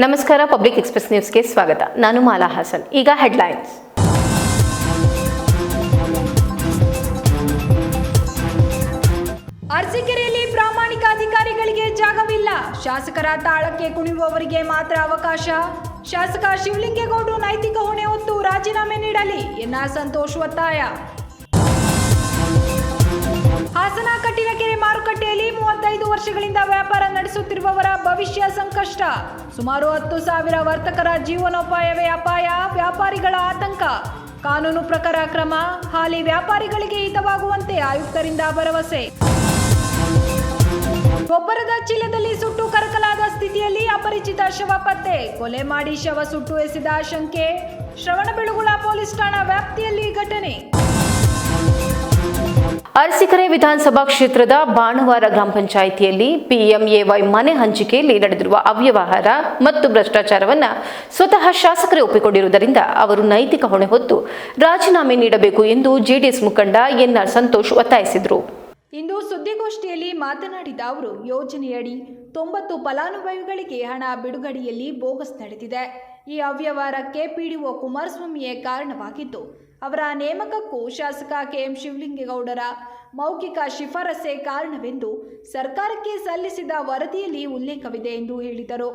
ನಮಸ್ಕಾರ, public express ನ್ಯೂಸ್ಗೆ ಸ್ವಾಗತ. ನಾನು ಮಾಲಾ ಹಾಸನ್. ಈಗ ಹೆಡ್ಲೈನ್ಸ್. ಅರಸೀಕೆರೆಯಲ್ಲಿ ಪ್ರಾಮಾಣಿಕ ಅಧಿಕಾರಿಗಳಿಗೆ ಜಾಗವಿಲ್ಲ. ಶಾಸಕರ ತಾಳಕ್ಕೆ ಕುಣಿಯುವವರಿಗೆ ಮಾತ್ರ ಅವಕಾಶ. ಶಾಸಕ ಶಿವಲಿಂಗೇಗೌಡರು ನೈತಿಕ ಹೊಣೆ ಹೊತ್ತು ರಾಜೀನಾಮೆ ನೀಡಲಿ. ಎನ್ಆರ್ ಸಂತೋಷ್ ಒತ್ತಾಯ. ಹಾಸನ ಕಟ್ಟಿನಕೆರೆ ಮಾರುಕಟ್ಟೆಯಲ್ಲಿ 35 ವರ್ಷಗಳಿಂದ ವ್ಯಾಪಾರ ನಡೆಸುತ್ತಿರುವವರ ಭವಿಷ್ಯ ಸಂಕಷ್ಟ. ಸುಮಾರು 10,000 ವರ್ತಕರ ಜೀವನೋಪಾಯವೇ ಅಪಾಯ. ವ್ಯಾಪಾರಿಗಳ ಆತಂಕ. ಕಾನೂನು ಪ್ರಕಾರ ಕ್ರಮ. ಹಾಲಿ ವ್ಯಾಪಾರಿಗಳಿಗೆ ಹಿತವಾಗುವಂತೆ ಆಯುಕ್ತರಿಂದ ಭರವಸೆ. ಗೊಬ್ಬರದ ಚೀಲದಲ್ಲಿ ಸುಟ್ಟು ಕರಕಲಾದ ಸ್ಥಿತಿಯಲ್ಲಿ ಅಪರಿಚಿತ ಶವ ಪತ್ತೆ. ಕೊಲೆ ಮಾಡಿ ಶವ ಸುಟ್ಟು ಎಸೆದ ಶಂಕೆ. ಶ್ರವಣಬೆಳಗೊಳ ಪೊಲೀಸ್ ಠಾಣಾ ವ್ಯಾಪ್ತಿಯಲ್ಲಿ ಘಟನೆ. ಅರಸೀಕೆರೆ ವಿಧಾನಸಭಾ ಕ್ಷೇತ್ರದ ಬಾಣವಾರ ಗ್ರಾಮ ಪಂಚಾಯಿತಿಯಲ್ಲಿ PMAY ಮನೆ ಹಂಚಿಕೆಯಲ್ಲಿ ನಡೆದಿರುವ ಅವ್ಯವಹಾರ ಮತ್ತು ಭ್ರಷ್ಟಾಚಾರವನ್ನು ಸ್ವತಃ ಶಾಸಕರೇ ಒಪ್ಪಿಕೊಂಡಿರುವುದರಿಂದ ಅವರು ನೈತಿಕ ಹೊಣೆ ಹೊತ್ತು ರಾಜೀನಾಮೆ ನೀಡಬೇಕು ಎಂದು JDS ಮುಖಂಡ NR ಸಂತೋಷ್ ಒತ್ತಾಯಿಸಿದರು. ಇಂದು ಸುದ್ದಿಗೋಷ್ಠಿಯಲ್ಲಿ ಮಾತನಾಡಿದ ಅವರು, ಯೋಜನೆಯಡಿ 90 ಫಲಾನುಭವಿಗಳಿಗೆ ಹಣ ಬಿಡುಗಡೆಯಲ್ಲಿ ಬೋಗಸ್ ನಡೆದಿದೆ. ಈ ಅವ್ಯವಹಾರಕ್ಕೆ PDO ಕುಮಾರಸ್ವಾಮಿಯೇ ಕಾರಣವಾಗಿದ್ದು, ಅವರ ನೇಮಕಕ್ಕೂ ಶಾಸಕ KM ಶಿವಲಿಂಗೇಗೌಡರ ಮೌಖಿಕ ಶಿಫಾರಸೆ ಕಾರಣವೆಂದು ಸರ್ಕಾರಕ್ಕೆ ಸಲ್ಲಿಸಿದ ವರದಿಯಲ್ಲಿ ಉಲ್ಲೇಖವಿದೆ ಎಂದು ಹೇಳಿದರು.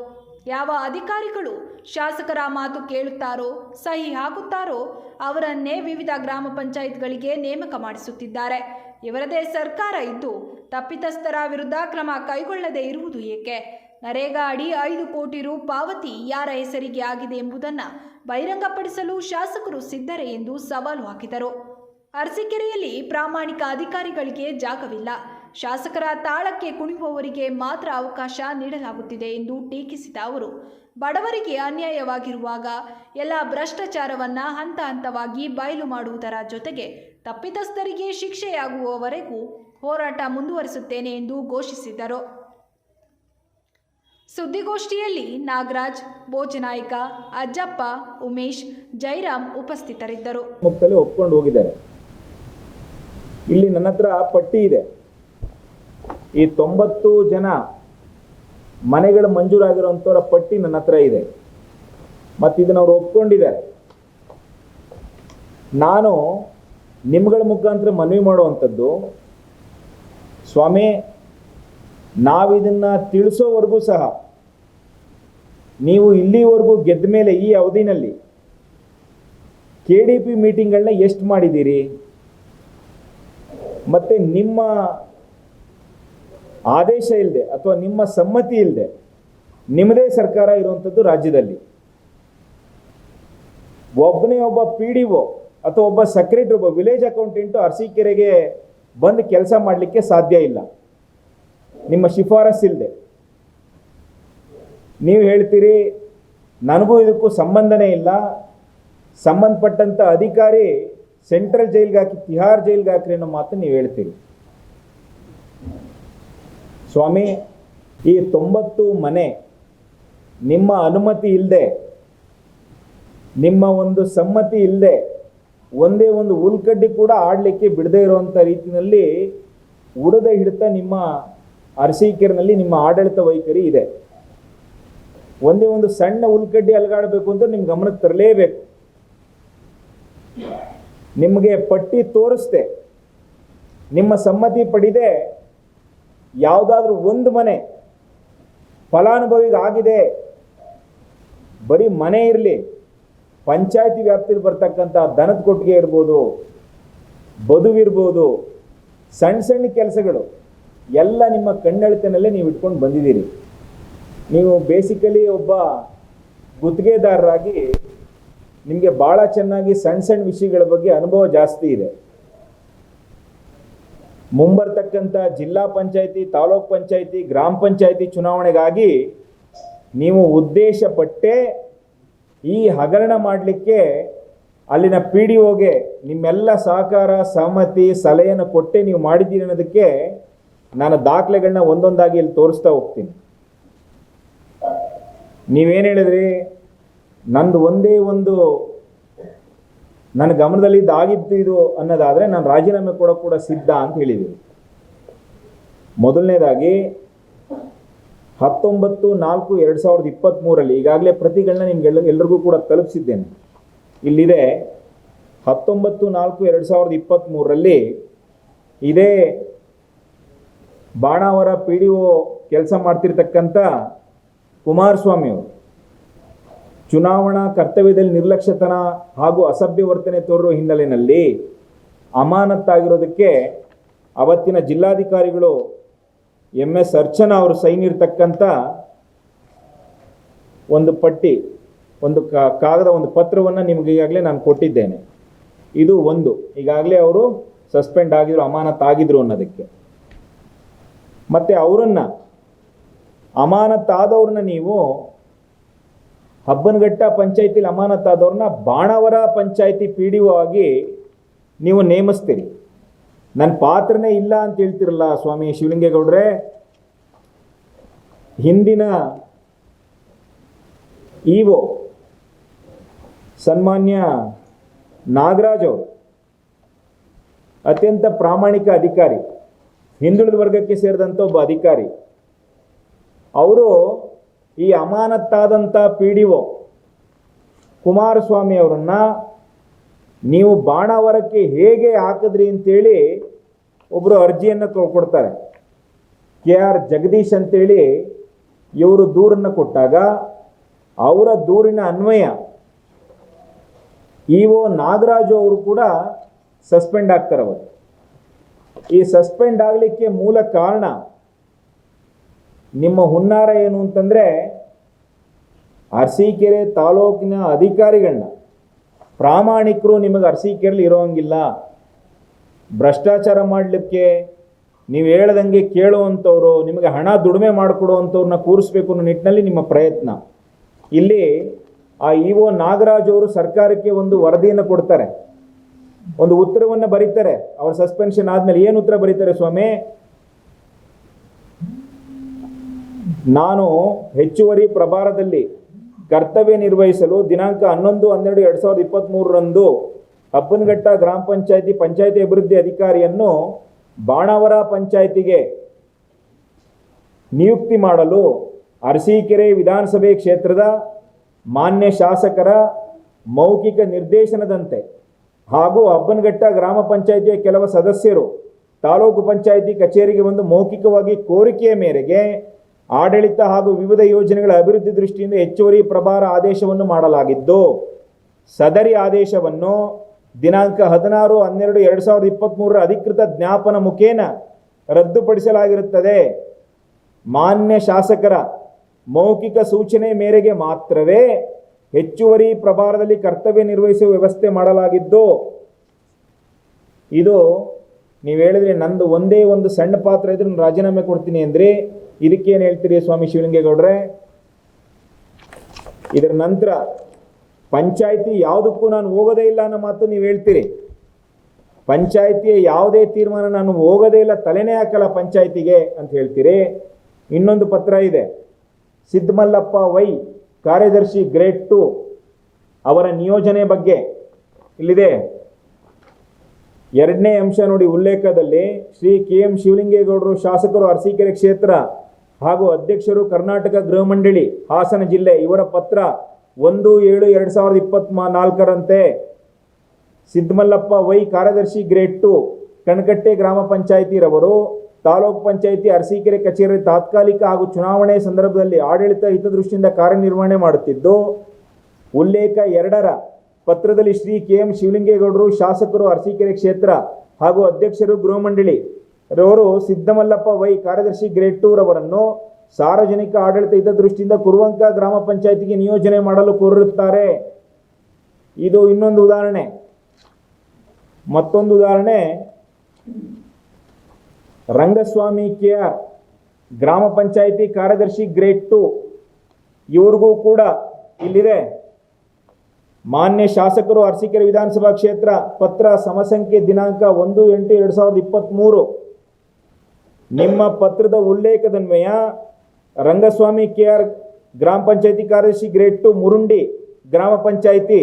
ಯಾವ ಅಧಿಕಾರಿಗಳು ಶಾಸಕರ ಮಾತು ಕೇಳುತ್ತಾರೋ, ಸಹಿ ಹಾಕುತ್ತಾರೋ ಅವರನ್ನೇ ವಿವಿಧ ಗ್ರಾಮ ಪಂಚಾಯತ್ಗಳಿಗೆ ನೇಮಕ ಮಾಡಿಸುತ್ತಿದ್ದಾರೆ. ಇವರದೇ ಸರ್ಕಾರ ಇದ್ದು ತಪ್ಪಿತಸ್ಥರ ವಿರುದ್ಧ ಕ್ರಮ ಕೈಗೊಳ್ಳದೇ ಇರುವುದು ಏಕೆ? ನರೇಗಾ ಅಡಿ 5 ಕೋಟಿ ರು ಪಾವತಿ ಯಾರ ಹೆಸರಿಗೆ ಆಗಿದೆ ಎಂಬುದನ್ನು ಬಹಿರಂಗಪಡಿಸಲು ಶಾಸಕರು ಸಿದ್ಧರೇ ಎಂದು ಸವಾಲು ಹಾಕಿದರು. ಅರಸೀಕೆರೆಯಲ್ಲಿ ಪ್ರಾಮಾಣಿಕ ಅಧಿಕಾರಿಗಳಿಗೆ ಜಾಗವಿಲ್ಲ. ಶಾಸಕರ ತಾಳಕ್ಕೆ ಕುಣಿಯುವವರಿಗೆ ಮಾತ್ರ ಅವಕಾಶ ನೀಡಲಾಗುತ್ತಿದೆ ಎಂದು ಟೀಕಿಸಿದ ಅವರು, ಬಡವರಿಗೆ ಅನ್ಯಾಯವಾಗಿರುವಾಗ ಎಲ್ಲ ಭ್ರಷ್ಟಾಚಾರವನ್ನು ಹಂತ ಹಂತವಾಗಿ ಬಯಲು ಮಾಡುವುದರ ಜೊತೆಗೆ ತಪ್ಪಿತಸ್ಥರಿಗೆ ಶಿಕ್ಷೆಯಾಗುವವರೆಗೂ ಹೋರಾಟ ಮುಂದುವರಿಸುತ್ತೇನೆ ಎಂದು ಘೋಷಿಸಿದರು. ಸುದ್ದಿಗೋಷ್ಠಿಯಲ್ಲಿ ನಾಗರಾಜ್, ಭೋಜನಾಯ್ಕ, ಅಜ್ಜಪ್ಪ, ಉಮೇಶ್, ಜೈರಾಮ್ ಉಪಸ್ಥಿತರಿದ್ದರು. ಒಪ್ಕೊಂಡು ಹೋಗಿದ್ದಾರೆ. ಇಲ್ಲಿ ನನ್ನ ಹತ್ರ ಪಟ್ಟಿ ಇದೆ. ಈ 90 ಜನ ಮನೆಗಳು ಮಂಜೂರಾಗಿರುವಂಥವ್ರ ಪಟ್ಟಿ ನನ್ನ ಹತ್ರ ಇದೆ ಮತ್ತು ಇದನ್ನು ಅವರು ಒಪ್ಕೊಂಡಿದ್ದಾರೆ. ನಾನು ನಿಮ್ಗಳ ಮುಖಾಂತರ ಮನವಿ ಮಾಡುವಂಥದ್ದು, ಸ್ವಾಮಿ, ನಾವಿದನ್ನು ತಿಳಿಸೋವರೆಗೂ ಸಹ ನೀವು ಇಲ್ಲಿವರೆಗೂ ಗೆದ್ದ ಮೇಲೆ ಈ ಅವಧಿನಲ್ಲಿ KDP ಮೀಟಿಂಗ್ಗಳನ್ನ ಎಷ್ಟು ಮಾಡಿದ್ದೀರಿ? ಮತ್ತು ನಿಮ್ಮ ಆದೇಶ ಇಲ್ಲದೆ ಅಥವಾ ನಿಮ್ಮ ಸಮ್ಮತಿ ಇಲ್ಲದೆ ನಿಮ್ಮದೇ ಸರ್ಕಾರ ಇರುವಂಥದ್ದು ರಾಜ್ಯದಲ್ಲಿ. ಒಬ್ಬನೇ ಒಬ್ಬ PDO ಅಥವಾ ಒಬ್ಬ ಸೆಕ್ರೆಟರಿ, ಒಬ್ಬ ವಿಲೇಜ್ ಅಕೌಂಟೆಂಟು ಅರಸೀಕೆರೆಗೆ ಬಂದು ಕೆಲಸ ಮಾಡಲಿಕ್ಕೆ ಸಾಧ್ಯ ಇಲ್ಲ ನಿಮ್ಮ ಶಿಫಾರಸ್ ಇಲ್ಲದೆ. ನೀವು ಹೇಳ್ತೀರಿ ನನಗೂ ಇದಕ್ಕೂ ಸಂಬಂಧನೇ ಇಲ್ಲ, ಸಂಬಂಧಪಟ್ಟಂಥ ಅಧಿಕಾರಿ ಸೆಂಟ್ರಲ್ ಜೈಲ್ಗೆ ಹಾಕಿ ತಿಹಾರ್ ಜೈಲ್ಗೆ ಹಾಕ್ರಿ ಅನ್ನೋ ಮಾತು ನೀವು ಹೇಳ್ತೀರಿ. ಸ್ವಾಮಿ, ಈ 90 ಮನೆ ನಿಮ್ಮ ಅನುಮತಿ ಇಲ್ಲದೆ, ನಿಮ್ಮ ಒಂದು ಸಮ್ಮತಿ ಇಲ್ಲದೆ, ಒಂದೇ ಒಂದು ಉಲ್ಕಡ್ಡಿ ಕೂಡ ಆಡಲಿಕ್ಕೆ ಬಿಡದೇ ಇರುವಂಥ ರೀತಿಯಲ್ಲಿ ಉಡದ ಹಿಡಿತ ನಿಮ್ಮ ಅರಸೀಕೆರೆನಲ್ಲಿ ನಿಮ್ಮ ಆಡಳಿತ ವೈಖರಿ ಇದೆ. ಒಂದೇ ಒಂದು ಸಣ್ಣ ಉಲ್ಕಡ್ಡಿ ಅಲಗಾಡಬೇಕು ಅಂತ ನಿಮ್ಮ ಗಮನಕ್ಕೆ ತರಲೇಬೇಕು. ನಿಮಗೆ ಪಟ್ಟಿ ತೋರಿಸ್ದೆ, ನಿಮ್ಮ ಸಮ್ಮತಿ ಪಡೆದೇ ಯಾವುದಾದ್ರೂ ಒಂದು ಮನೆ ಫಲಾನುಭವಿಗೆ ಆಗಿದೆ, ಬರೀ ಮನೆ ಇರಲಿ, ಪಂಚಾಯತಿ ವ್ಯಾಪ್ತಿಯಲ್ಲಿ ಬರ್ತಕ್ಕಂಥ ದನದ ಕೊಟ್ಟಿಗೆ ಇರ್ಬೋದು, ಬದುವಿರ್ಬೋದು, ಸಣ್ಣ ಸಣ್ಣ ಕೆಲಸಗಳು ಎಲ್ಲ ನಿಮ್ಮ ಕಣ್ಣಳಿತನಲ್ಲೇ ನೀವು ಇಟ್ಕೊಂಡು ಬಂದಿದ್ದೀರಿ. ನೀವು ಬೇಸಿಕಲಿ ಒಬ್ಬ ಗುತ್ತಿಗೆದಾರರಾಗಿ ನಿಮಗೆ ಭಾಳ ಚೆನ್ನಾಗಿ ಸಣ್ಣ ಸಣ್ಣ ವಿಷಯಗಳ ಬಗ್ಗೆ ಅನುಭವ ಜಾಸ್ತಿ ಇದೆ. ಮುಂಬರ್ತಕ್ಕಂಥ ಜಿಲ್ಲಾ ಪಂಚಾಯತಿ, ತಾಲೂಕ್ ಪಂಚಾಯತಿ, ಗ್ರಾಮ ಪಂಚಾಯತಿ ಚುನಾವಣೆಗಾಗಿ ನೀವು ಉದ್ದೇಶ ಪಟ್ಟೆ ಈ ಹಗರಣ ಮಾಡಲಿಕ್ಕೆ ಅಲ್ಲಿನ PDOಗೆ ನಿಮ್ಮೆಲ್ಲ ಸಹಕಾರ, ಸಹಮತಿ, ಸಲಹೆಯನ್ನು ಕೊಟ್ಟೆ ನೀವು ಮಾಡಿದ್ದೀರಿ ಅನ್ನೋದಕ್ಕೆ ನಾನು ದಾಖಲೆಗಳನ್ನ ಒಂದೊಂದಾಗಿ ಇಲ್ಲಿ ತೋರಿಸ್ತಾ ಹೋಗ್ತೀನಿ. ನೀವೇನು ಹೇಳಿದ್ರಿ, ನಂದು ಒಂದೇ ಒಂದು ನನ್ನ ಗಮನದಲ್ಲಿ ಇದಾಗಿತ್ತು ಇದು ಅನ್ನೋದಾದರೆ ನಾನು ರಾಜೀನಾಮೆ ಕೂಡ ಸಿದ್ಧ ಅಂತ ಹೇಳಿದ್ದೀನಿ. ಮೊದಲನೇದಾಗಿ 19/4/2023 ಈಗಾಗಲೇ ಪ್ರತಿಗಳನ್ನ ನಿಮ್ಗೆಲ್ಲರಿಗೂ ಕೂಡ ತಲುಪಿಸಿದ್ದೇನೆ. ಇಲ್ಲಿದೆ 19/4/2023 ಇದೇ ಬಾಣಾವರ PDO ಕೆಲಸ ಮಾಡ್ತಿರ್ತಕ್ಕಂಥ ಕುಮಾರಸ್ವಾಮಿ ಅವರು ಚುನಾವಣಾ ಕರ್ತವ್ಯದಲ್ಲಿ ನಿರ್ಲಕ್ಷ್ಯತನ ಹಾಗೂ ಅಸಭ್ಯ ವರ್ತನೆ ತೋರುವ ಹಿನ್ನೆಲೆಯಲ್ಲಿ ಅಮಾನತ್ತಾಗಿರೋದಕ್ಕೆ ಅವತ್ತಿನ ಜಿಲ್ಲಾಧಿಕಾರಿಗಳು MS ಅರ್ಚನಾ ಅವರು ಸೈನ್ ಇರ್ತಕ್ಕಂಥ ಒಂದು ಪಟ್ಟಿ, ಒಂದು ಕಾಗದ, ಒಂದು ಪತ್ರವನ್ನು ನಿಮಗೆ ಈಗಾಗಲೇ ನಾನು ಕೊಟ್ಟಿದ್ದೇನೆ. ಇದು ಒಂದು, ಈಗಾಗಲೇ ಅವರು ಸಸ್ಪೆಂಡ್ ಆಗಿದ್ರು, ಅಮಾನತಾಗಿದ್ರು ಅನ್ನೋದಕ್ಕೆ. ಮತ್ತು ಅವರನ್ನು ಅಮಾನತಾದವ್ರನ್ನ ನೀವು ಹಬ್ಬನಘಟ್ಟ ಪಂಚಾಯತಿಲಿ ಅಮಾನತಾದವ್ರನ್ನ ಬಾಣಾವರ ಪಂಚಾಯತಿ PDO ಆಗಿ ನೀವು ನೇಮಿಸ್ತೀರಿ. ನನ್ನ ಪಾತ್ರನೇ ಇಲ್ಲ ಅಂತ ಹೇಳ್ತಿರಲ್ಲ ಸ್ವಾಮಿ ಶಿವಲಿಂಗೇಗೌಡ್ರೆ. ಹಿಂದಿನ EO ಸನ್ಮಾನ್ಯ ನಾಗರಾಜ್ ಅವರು ಅತ್ಯಂತ ಪ್ರಾಮಾಣಿಕ ಅಧಿಕಾರಿ, ಹಿಂದುಳಿದ ವರ್ಗಕ್ಕೆ ಸೇರಿದಂಥ ಒಬ್ಬ ಅಧಿಕಾರಿ. ಅವರು ಈ ಅಮಾನತ್ತಾದಂಥ PDO ಕುಮಾರಸ್ವಾಮಿ ಅವರನ್ನ ನೀವು ಬಾಣಾವರಕ್ಕೆ ಹೇಗೆ ಹಾಕಿದ್ರಿ ಅಂತೇಳಿ ಒಬ್ಬರು ಅರ್ಜಿಯನ್ನು ಕೊಡ್ತಾರೆ. KR ಜಗದೀಶ್ ಅಂತೇಳಿ ಇವರು ದೂರನ್ನು ಕೊಟ್ಟಾಗ ಅವರ ದೂರಿನ ಅನ್ವಯ EO ನಾಗರಾಜು ಅವರು ಕೂಡ ಸಸ್ಪೆಂಡ್ ಆಗ್ತಾರೆ. ಅವರು ಈ ಸಸ್ಪೆಂಡ್ ಆಗಲಿಕ್ಕೆ ಮೂಲ ಕಾರಣ ನಿಮ್ಮ ಹುನ್ನಾರ ಏನು ಅಂತಂದರೆ ಅರಸೀಕೆರೆ ತಾಲೂಕಿನ ಅಧಿಕಾರಿಗಳನ್ನ, ಪ್ರಾಮಾಣಿಕರು ನಿಮಗೆ ಅರಸೀಕೆರೆಯಲ್ಲಿ ಇರೋಂಗಿಲ್ಲ, ಭ್ರಷ್ಟಾಚಾರ ಮಾಡಲಿಕ್ಕೆ ನೀವು ಹೇಳ್ದಂಗೆ ಕೇಳುವಂಥವ್ರು, ನಿಮಗೆ ಹಣ ದುಡಿಮೆ ಮಾಡಿಕೊಡುವಂಥವ್ರನ್ನ ಕೂರಿಸ್ಬೇಕು ಅನ್ನೋ ನಿಟ್ಟಿನಲ್ಲಿ ನಿಮ್ಮ ಪ್ರಯತ್ನ. ಇಲ್ಲಿ ಆ EO ನಾಗರಾಜ್ ಅವರು ಸರ್ಕಾರಕ್ಕೆ ಒಂದು ವರದಿಯನ್ನು ಕೊಡ್ತಾರೆ, ಒಂದು ಉತ್ತರವನ್ನು ಬರೀತಾರೆ. ಅವರ ಸಸ್ಪೆನ್ಷನ್ ಆದಮೇಲೆ ಏನು ಉತ್ತರ ಬರೀತಾರೆ ಸ್ವಾಮಿ? ನಾನು ಹೆಚ್ಚುವರಿ ಪ್ರಭಾರದಲ್ಲಿ ಕರ್ತವ್ಯ ನಿರ್ವಹಿಸಲು ದಿನಾಂಕ 11/12/2023 ಹಬ್ಬನಘಟ್ಟ ಗ್ರಾಮ ಪಂಚಾಯತಿ ಅಭಿವೃದ್ಧಿ ಅಧಿಕಾರಿಯನ್ನು ಬಾಣಾವರ ಪಂಚಾಯತಿಗೆ ನಿಯುಕ್ತಿ ಮಾಡಲು ಅರಸೀಕೆರೆ ವಿಧಾನಸಭೆ ಕ್ಷೇತ್ರದ ಮಾನ್ಯ ಶಾಸಕರ ಮೌಖಿಕ ನಿರ್ದೇಶನದಂತೆ ಹಾಗೂ ಹಬ್ಬನಘಟ್ಟ ಗ್ರಾಮ ಪಂಚಾಯತಿಯ ಕೆಲವು ಸದಸ್ಯರು ತಾಲೂಕು ಪಂಚಾಯತಿ ಕಚೇರಿಗೆ ಬಂದು ಮೌಖಿಕವಾಗಿ ಕೋರಿಕೆಯ ಮೇರೆಗೆ ಆಡಳಿತ ಹಾಗೂ ವಿವಿಧ ಯೋಜನೆಗಳ ಅಭಿವೃದ್ಧಿ ದೃಷ್ಟಿಯಿಂದ ಹೆಚ್ಚುವರಿ ಪ್ರಭಾರ ಆದೇಶವನ್ನು ಮಾಡಲಾಗಿದ್ದು, ಸದರಿ ಆದೇಶವನ್ನು ದಿನಾಂಕ 16/12/2023 ಅಧಿಕೃತ ಜ್ಞಾಪನ ಮುಖೇನ ರದ್ದುಪಡಿಸಲಾಗಿರುತ್ತದೆ. ಮಾನ್ಯ ಶಾಸಕರ ಮೌಖಿಕ ಸೂಚನೆ ಮೇರೆಗೆ ಮಾತ್ರವೇ ಹೆಚ್ಚುವರಿ ಪ್ರಭಾರದಲ್ಲಿ ಕರ್ತವ್ಯ ನಿರ್ವಹಿಸುವ ವ್ಯವಸ್ಥೆ ಮಾಡಲಾಗಿದ್ದು, ಇದು ನೀವು ಹೇಳಿದ್ರೆ ನಂದು ಒಂದೇ ಒಂದು ಸಣ್ಣ ಪಾತ್ರ ಇದ್ರೆ ನಾನು ರಾಜೀನಾಮೆ ಕೊಡ್ತೀನಿ ಅಂದರೆ ಇದಕ್ಕೇನು ಹೇಳ್ತೀರಿ ಸ್ವಾಮಿ ಶಿವಲಿಂಗೇಗೌಡ್ರೆ? ಇದರ ನಂತರ ಪಂಚಾಯಿತಿ ಯಾವುದಕ್ಕೂ ನಾನು ಹೋಗೋದೇ ಇಲ್ಲ ಅನ್ನೋ ಮಾತು ನೀವು ಹೇಳ್ತೀರಿ. ಪಂಚಾಯಿತಿಯ ಯಾವುದೇ ತೀರ್ಮಾನ ನಾನು ಹೋಗೋದೇ ಇಲ್ಲ, ತಲೆನೇ ಹಾಕಲ್ಲ ಪಂಚಾಯಿತಿಗೆ ಅಂತ ಹೇಳ್ತೀರಿ. ಇನ್ನೊಂದು ಪತ್ರ ಇದೆ, ಸಿದ್ದಮಲ್ಲಪ್ಪ ವೈ ಕಾರ್ಯದರ್ಶಿ ಗ್ರೇಡ್ 2 ಅವರ ನಿಯೋಜನೆ ಬಗ್ಗೆ ಇಲ್ಲಿದೆ. 2ನೇ ಅಂಶ ನೋಡಿ, ಉಲ್ಲೇಖದಲ್ಲಿ ಶ್ರೀ KM ಶಿವಲಿಂಗೇಗೌಡರು ಶಾಸಕರು ಅರಸೀಕೆರೆ ಕ್ಷೇತ್ರ ಹಾಗೂ ಅಧ್ಯಕ್ಷರು ಕರ್ನಾಟಕ ಗೃಹ ಮಂಡಳಿ ಹಾಸನ ಜಿಲ್ಲೆ ಇವರ ಪತ್ರ 1/7/2024 ಸಿದ್ದಮಲ್ಲಪ್ಪ ವೈ ಕಾರ್ಯದರ್ಶಿ ಗ್ರೇಡ್ 2 ಕಣಕಟ್ಟೆ ಗ್ರಾಮ ಪಂಚಾಯಿತಿರವರು ತಾಲೂಕು ಪಂಚಾಯಿತಿ ಅರಸೀಕೆರೆ ಕಚೇರಿ ತಾತ್ಕಾಲಿಕ ಹಾಗೂ ಚುನಾವಣೆ ಸಂದರ್ಭದಲ್ಲಿ ಆಡಳಿತ ಹಿತದೃಷ್ಟಿಯಿಂದ ಕಾರ್ಯನಿರ್ವಹಣೆ ಮಾಡುತ್ತಿದ್ದು, ಉಲ್ಲೇಖ 2ರ ಪತ್ರದಲ್ಲಿ ಶ್ರೀ KM ಶಿವಲಿಂಗೇಗೌಡರು ಶಾಸಕರು ಅರಸೀಕೆರೆ ಕ್ಷೇತ್ರ ಹಾಗೂ ಅಧ್ಯಕ್ಷರು ಗೃಹ ಮಂಡಳಿ ರವರು ಸಿದ್ದಮಲ್ಲಪ್ಪ ವೈ ಕಾರ್ಯದರ್ಶಿ ಗ್ರೇಡ್ 2 ರವರನ್ನು ಸಾರ್ವಜನಿಕ ಆಡಳಿತ ಹಿತದೃಷ್ಟಿಯಿಂದ ಕುರುವಂಕ ಗ್ರಾಮ ಪಂಚಾಯಿತಿಗೆ ನಿಯೋಜನೆ ಮಾಡಲು ಕೋರಿರುತ್ತಾರೆ. ಇದು ಇನ್ನೊಂದು ಉದಾಹರಣೆ. ಮತ್ತೊಂದು ಉದಾಹರಣೆ, ರಂಗಸ್ವಾಮಿ KR ಗ್ರಾಮ ಪಂಚಾಯಿತಿ ಕಾರ್ಯದರ್ಶಿ ಗ್ರೇಡ್ 2 ಇವ್ರಿಗೂ ಕೂಡ ಇಲ್ಲಿದೆ. ಮಾನ್ಯ ಶಾಸಕರು ಅರಸೀಕೆರೆ ವಿಧಾನಸಭಾ ಕ್ಷೇತ್ರ ಪತ್ರ ಸಮಸಂಖ್ಯೆ ದಿನಾಂಕ 1/8/2023 ನಿಮ್ಮ ಪತ್ರದ ಉಲ್ಲೇಖದನ್ವಯ ರಂಗಸ್ವಾಮಿ KR ಗ್ರಾಮ ಪಂಚಾಯಿತಿ ಕಾರ್ಯದರ್ಶಿ ಗ್ರೇಡ್ 2 ಮುರುಂಡಿ ಗ್ರಾಮ ಪಂಚಾಯಿತಿ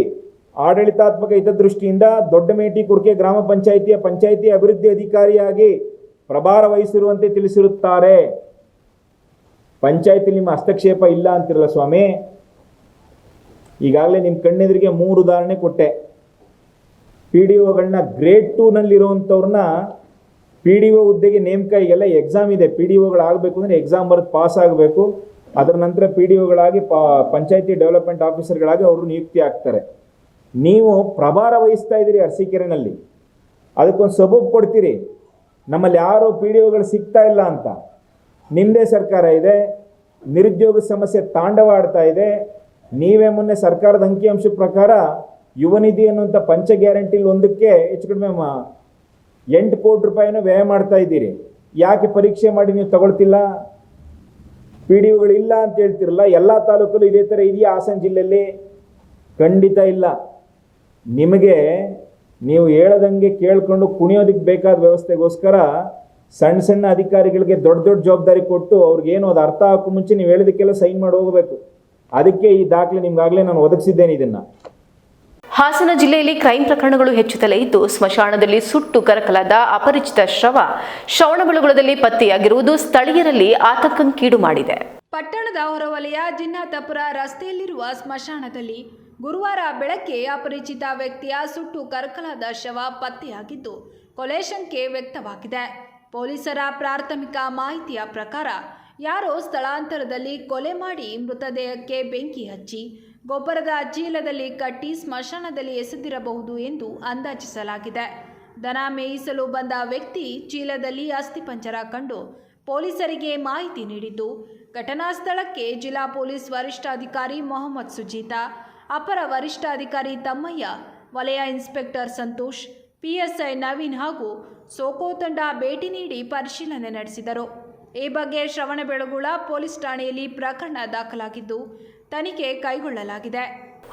ಆಡಳಿತಾತ್ಮಕ ಹಿತದೃಷ್ಟಿಯಿಂದ ದೊಡ್ಡಮೇಟಿ ಕುರ್ಕೆ ಗ್ರಾಮ ಪಂಚಾಯಿತಿಯ ಪಂಚಾಯಿತಿ ಅಭಿವೃದ್ಧಿ ಅಧಿಕಾರಿಯಾಗಿ ಪ್ರಭಾರ ವಹಿಸಿರುವಂತೆ ತಿಳಿಸಿರುತ್ತಾರೆ. ಪಂಚಾಯತಿ ನಿಮ್ಮ ಹಸ್ತಕ್ಷೇಪ ಇಲ್ಲ ಅಂತಿರಲ್ಲ ಸ್ವಾಮಿ. ಈಗಾಗಲೇ ನಿಮ್ಮ ಕಣ್ಣೆದುರಿಗೆ 3 ಉದಾಹರಣೆ ಕೊಟ್ಟೆ. PDOಗಳನ್ನ ಗ್ರೇಡ್ 2ನಲ್ಲಿರುವಂಥವ್ರನ್ನ PDO ಹುದ್ದೆಗೆ ನೇಮಕ, ಈಗೆಲ್ಲ ಎಕ್ಸಾಮ್ ಇದೆ. PDOಗಳಾಗಬೇಕು ಅಂದರೆ ಎಕ್ಸಾಮ್ ಬರೆದು ಪಾಸ್ ಆಗಬೇಕು. ಅದರ ನಂತರ PDOಗಳಾಗಿ ಪಂಚಾಯತಿ ಡೆವಲಪ್ಮೆಂಟ್ ಆಫೀಸರ್ಗಳಾಗಿ ಅವರು ನಿಯುಕ್ತಿ ಆಗ್ತಾರೆ. ನೀವು ಪ್ರಭಾರ ವಹಿಸ್ತಾ ಇದ್ದೀರಿ ಅರಸೀಕೆರೆನಲ್ಲಿ, ಅದಕ್ಕೊಂದು ಸಬೂಬು ಕೊಡ್ತೀರಿ. ನಮ್ಮಲ್ಲಿ ಯಾರು PDOಗಳು ಸಿಗ್ತಾ ಇಲ್ಲ ಅಂತ. ನಿಮ್ಮದೇ ಸರ್ಕಾರ ಇದೆ, ನಿರುದ್ಯೋಗ ಸಮಸ್ಯೆ ತಾಂಡವ ಆಡ್ತಾ ಇದೆ. ನೀವೇ ಮೊನ್ನೆ ಸರ್ಕಾರದ ಅಂಕಿಅಂಶ ಪ್ರಕಾರ ಯುವ ನಿಧಿ ಅನ್ನುವಂಥ ಪಂಚ ಗ್ಯಾರಂಟಿಲಿ ಒಂದಕ್ಕೆ ಹೆಚ್ಚು ಕಡಿಮೆ 8 ಕೋಟಿ ರೂಪಾಯಿನೂ ವ್ಯಯ ಮಾಡ್ತಾ ಇದ್ದೀರಿ. ಯಾಕೆ ಪರೀಕ್ಷೆ ಮಾಡಿ ನೀವು ತಗೊಳ್ತಿಲ್ಲ? PDOಗಳು ಇಲ್ಲ ಅಂತ ಹೇಳ್ತಿರಲ್ಲ, ಎಲ್ಲ ತಾಲೂಕಲ್ಲೂ ಇದೇ ಥರ ಇದೆಯಾ? ಹಾಸನ ಜಿಲ್ಲೆಯಲ್ಲಿ ಖಂಡಿತ ಇಲ್ಲ. ನಿಮಗೆ ನೀವು ಹೇಳದಂಗೆ ಕೇಳ್ಕೊಂಡು ಕುಣಿಯೋದಕ್ಕೆ ಬೇಕಾದ ವ್ಯವಸ್ಥೆಗೋಸ್ಕರ ಸಣ್ಣ ಸಣ್ಣ ಅಧಿಕಾರಿಗಳಿಗೆ ದೊಡ್ಡ ದೊಡ್ಡ ಜವಾಬ್ದಾರಿ ಕೊಟ್ಟು ಅವ್ರಿಗೇನು ಅದು ಅರ್ಥ ಹಾಕೋ ಮುಂಚೆ ನೀವು ಹೇಳಿದಕ್ಕೆಲ್ಲ ಸೈನ್ ಮಾಡಿ ಹೋಗಬೇಕು. ಅದಕ್ಕೆ ಈ ದಾಖಲೆ ನಿಮ್ಗಾಗಲೇ ನಾನು ಒದಗಿಸಿದ್ದೇನೆ. ಇದನ್ನು ಹಾಸನ ಜಿಲ್ಲೆಯಲ್ಲಿ ಕ್ರೈಂ ಪ್ರಕರಣಗಳು ಹೆಚ್ಚುತ್ತಲೇ ಇದ್ದು, ಸ್ಮಶಾನದಲ್ಲಿ ಸುಟ್ಟು ಕರಕಲಾದ ಅಪರಿಚಿತ ಶವ ಶ್ರವಣಬೆಳಗೊಳದಲ್ಲಿ ಪತ್ತೆಯಾಗಿರುವುದು ಸ್ಥಳೀಯರಲ್ಲಿ ಆತಂಕಕ್ಕೀಡು ಮಾಡಿದೆ. ಪಟ್ಟಣದ ಹೊರವಲಯ ಜಿನ್ನಾತಪುರ ರಸ್ತೆಯಲ್ಲಿರುವ ಸ್ಮಶಾನದಲ್ಲಿ ಗುರುವಾರ ಬೆಳಗ್ಗೆ ಅಪರಿಚಿತ ವ್ಯಕ್ತಿಯ ಸುಟ್ಟು ಕರಕಲಾದ ಶವ ಪತ್ತೆಯಾಗಿದ್ದು, ಕೊಲೆ ಶಂಕೆ ವ್ಯಕ್ತವಾಗಿದೆ. ಪೊಲೀಸರ ಪ್ರಾಥಮಿಕ ಮಾಹಿತಿಯ ಪ್ರಕಾರ ಯಾರೋ ಸ್ಥಳಾಂತರದಲ್ಲಿ ಕೊಲೆ ಮಾಡಿ ಮೃತದೇಹಕ್ಕೆ ಬೆಂಕಿ ಹಚ್ಚಿ ಗೊಬ್ಬರದ ಚೀಲದಲ್ಲಿ ಕಟ್ಟಿ ಸ್ಮಶಾನದಲ್ಲಿ ಎಸೆದಿರಬಹುದು ಎಂದು ಅಂದಾಜಿಸಲಾಗಿದೆ. ದನ ಮೇಯಿಸಲು ಬಂದ ವ್ಯಕ್ತಿ ಚೀಲದಲ್ಲಿ ಅಸ್ಥಿಪಂಜರ ಕಂಡು ಪೊಲೀಸರಿಗೆ ಮಾಹಿತಿ ನೀಡಿದ್ದು, ಘಟನಾ ಸ್ಥಳಕ್ಕೆ ಜಿಲ್ಲಾ ಪೊಲೀಸ್ ವರಿಷ್ಠಾಧಿಕಾರಿ ಮೊಹಮ್ಮದ್ ಸುಜೀತಾ, ಅಪರ ವರಿಷ್ಠಾಧಿಕಾರಿ ತಮ್ಮಯ್ಯ, ವಲಯ ಇನ್ಸ್ಪೆಕ್ಟರ್ ಸಂತೋಷ್, PSI ನವೀನ್ ಹಾಗೂ ಸೋಕೋ ತಂಡ ಭೇಟಿ ನೀಡಿ ಪರಿಶೀಲನೆ ನಡೆಸಿದರು. ಈ ಬಗ್ಗೆ ಶ್ರವಣಬೆಳಗೊಳ ಪೊಲೀಸ್ ಠಾಣೆಯಲ್ಲಿ ಪ್ರಕರಣ ದಾಖಲಾಗಿದ್ದು ತನಿಖೆ ಕೈಗೊಳ್ಳಲಾಗಿದೆ.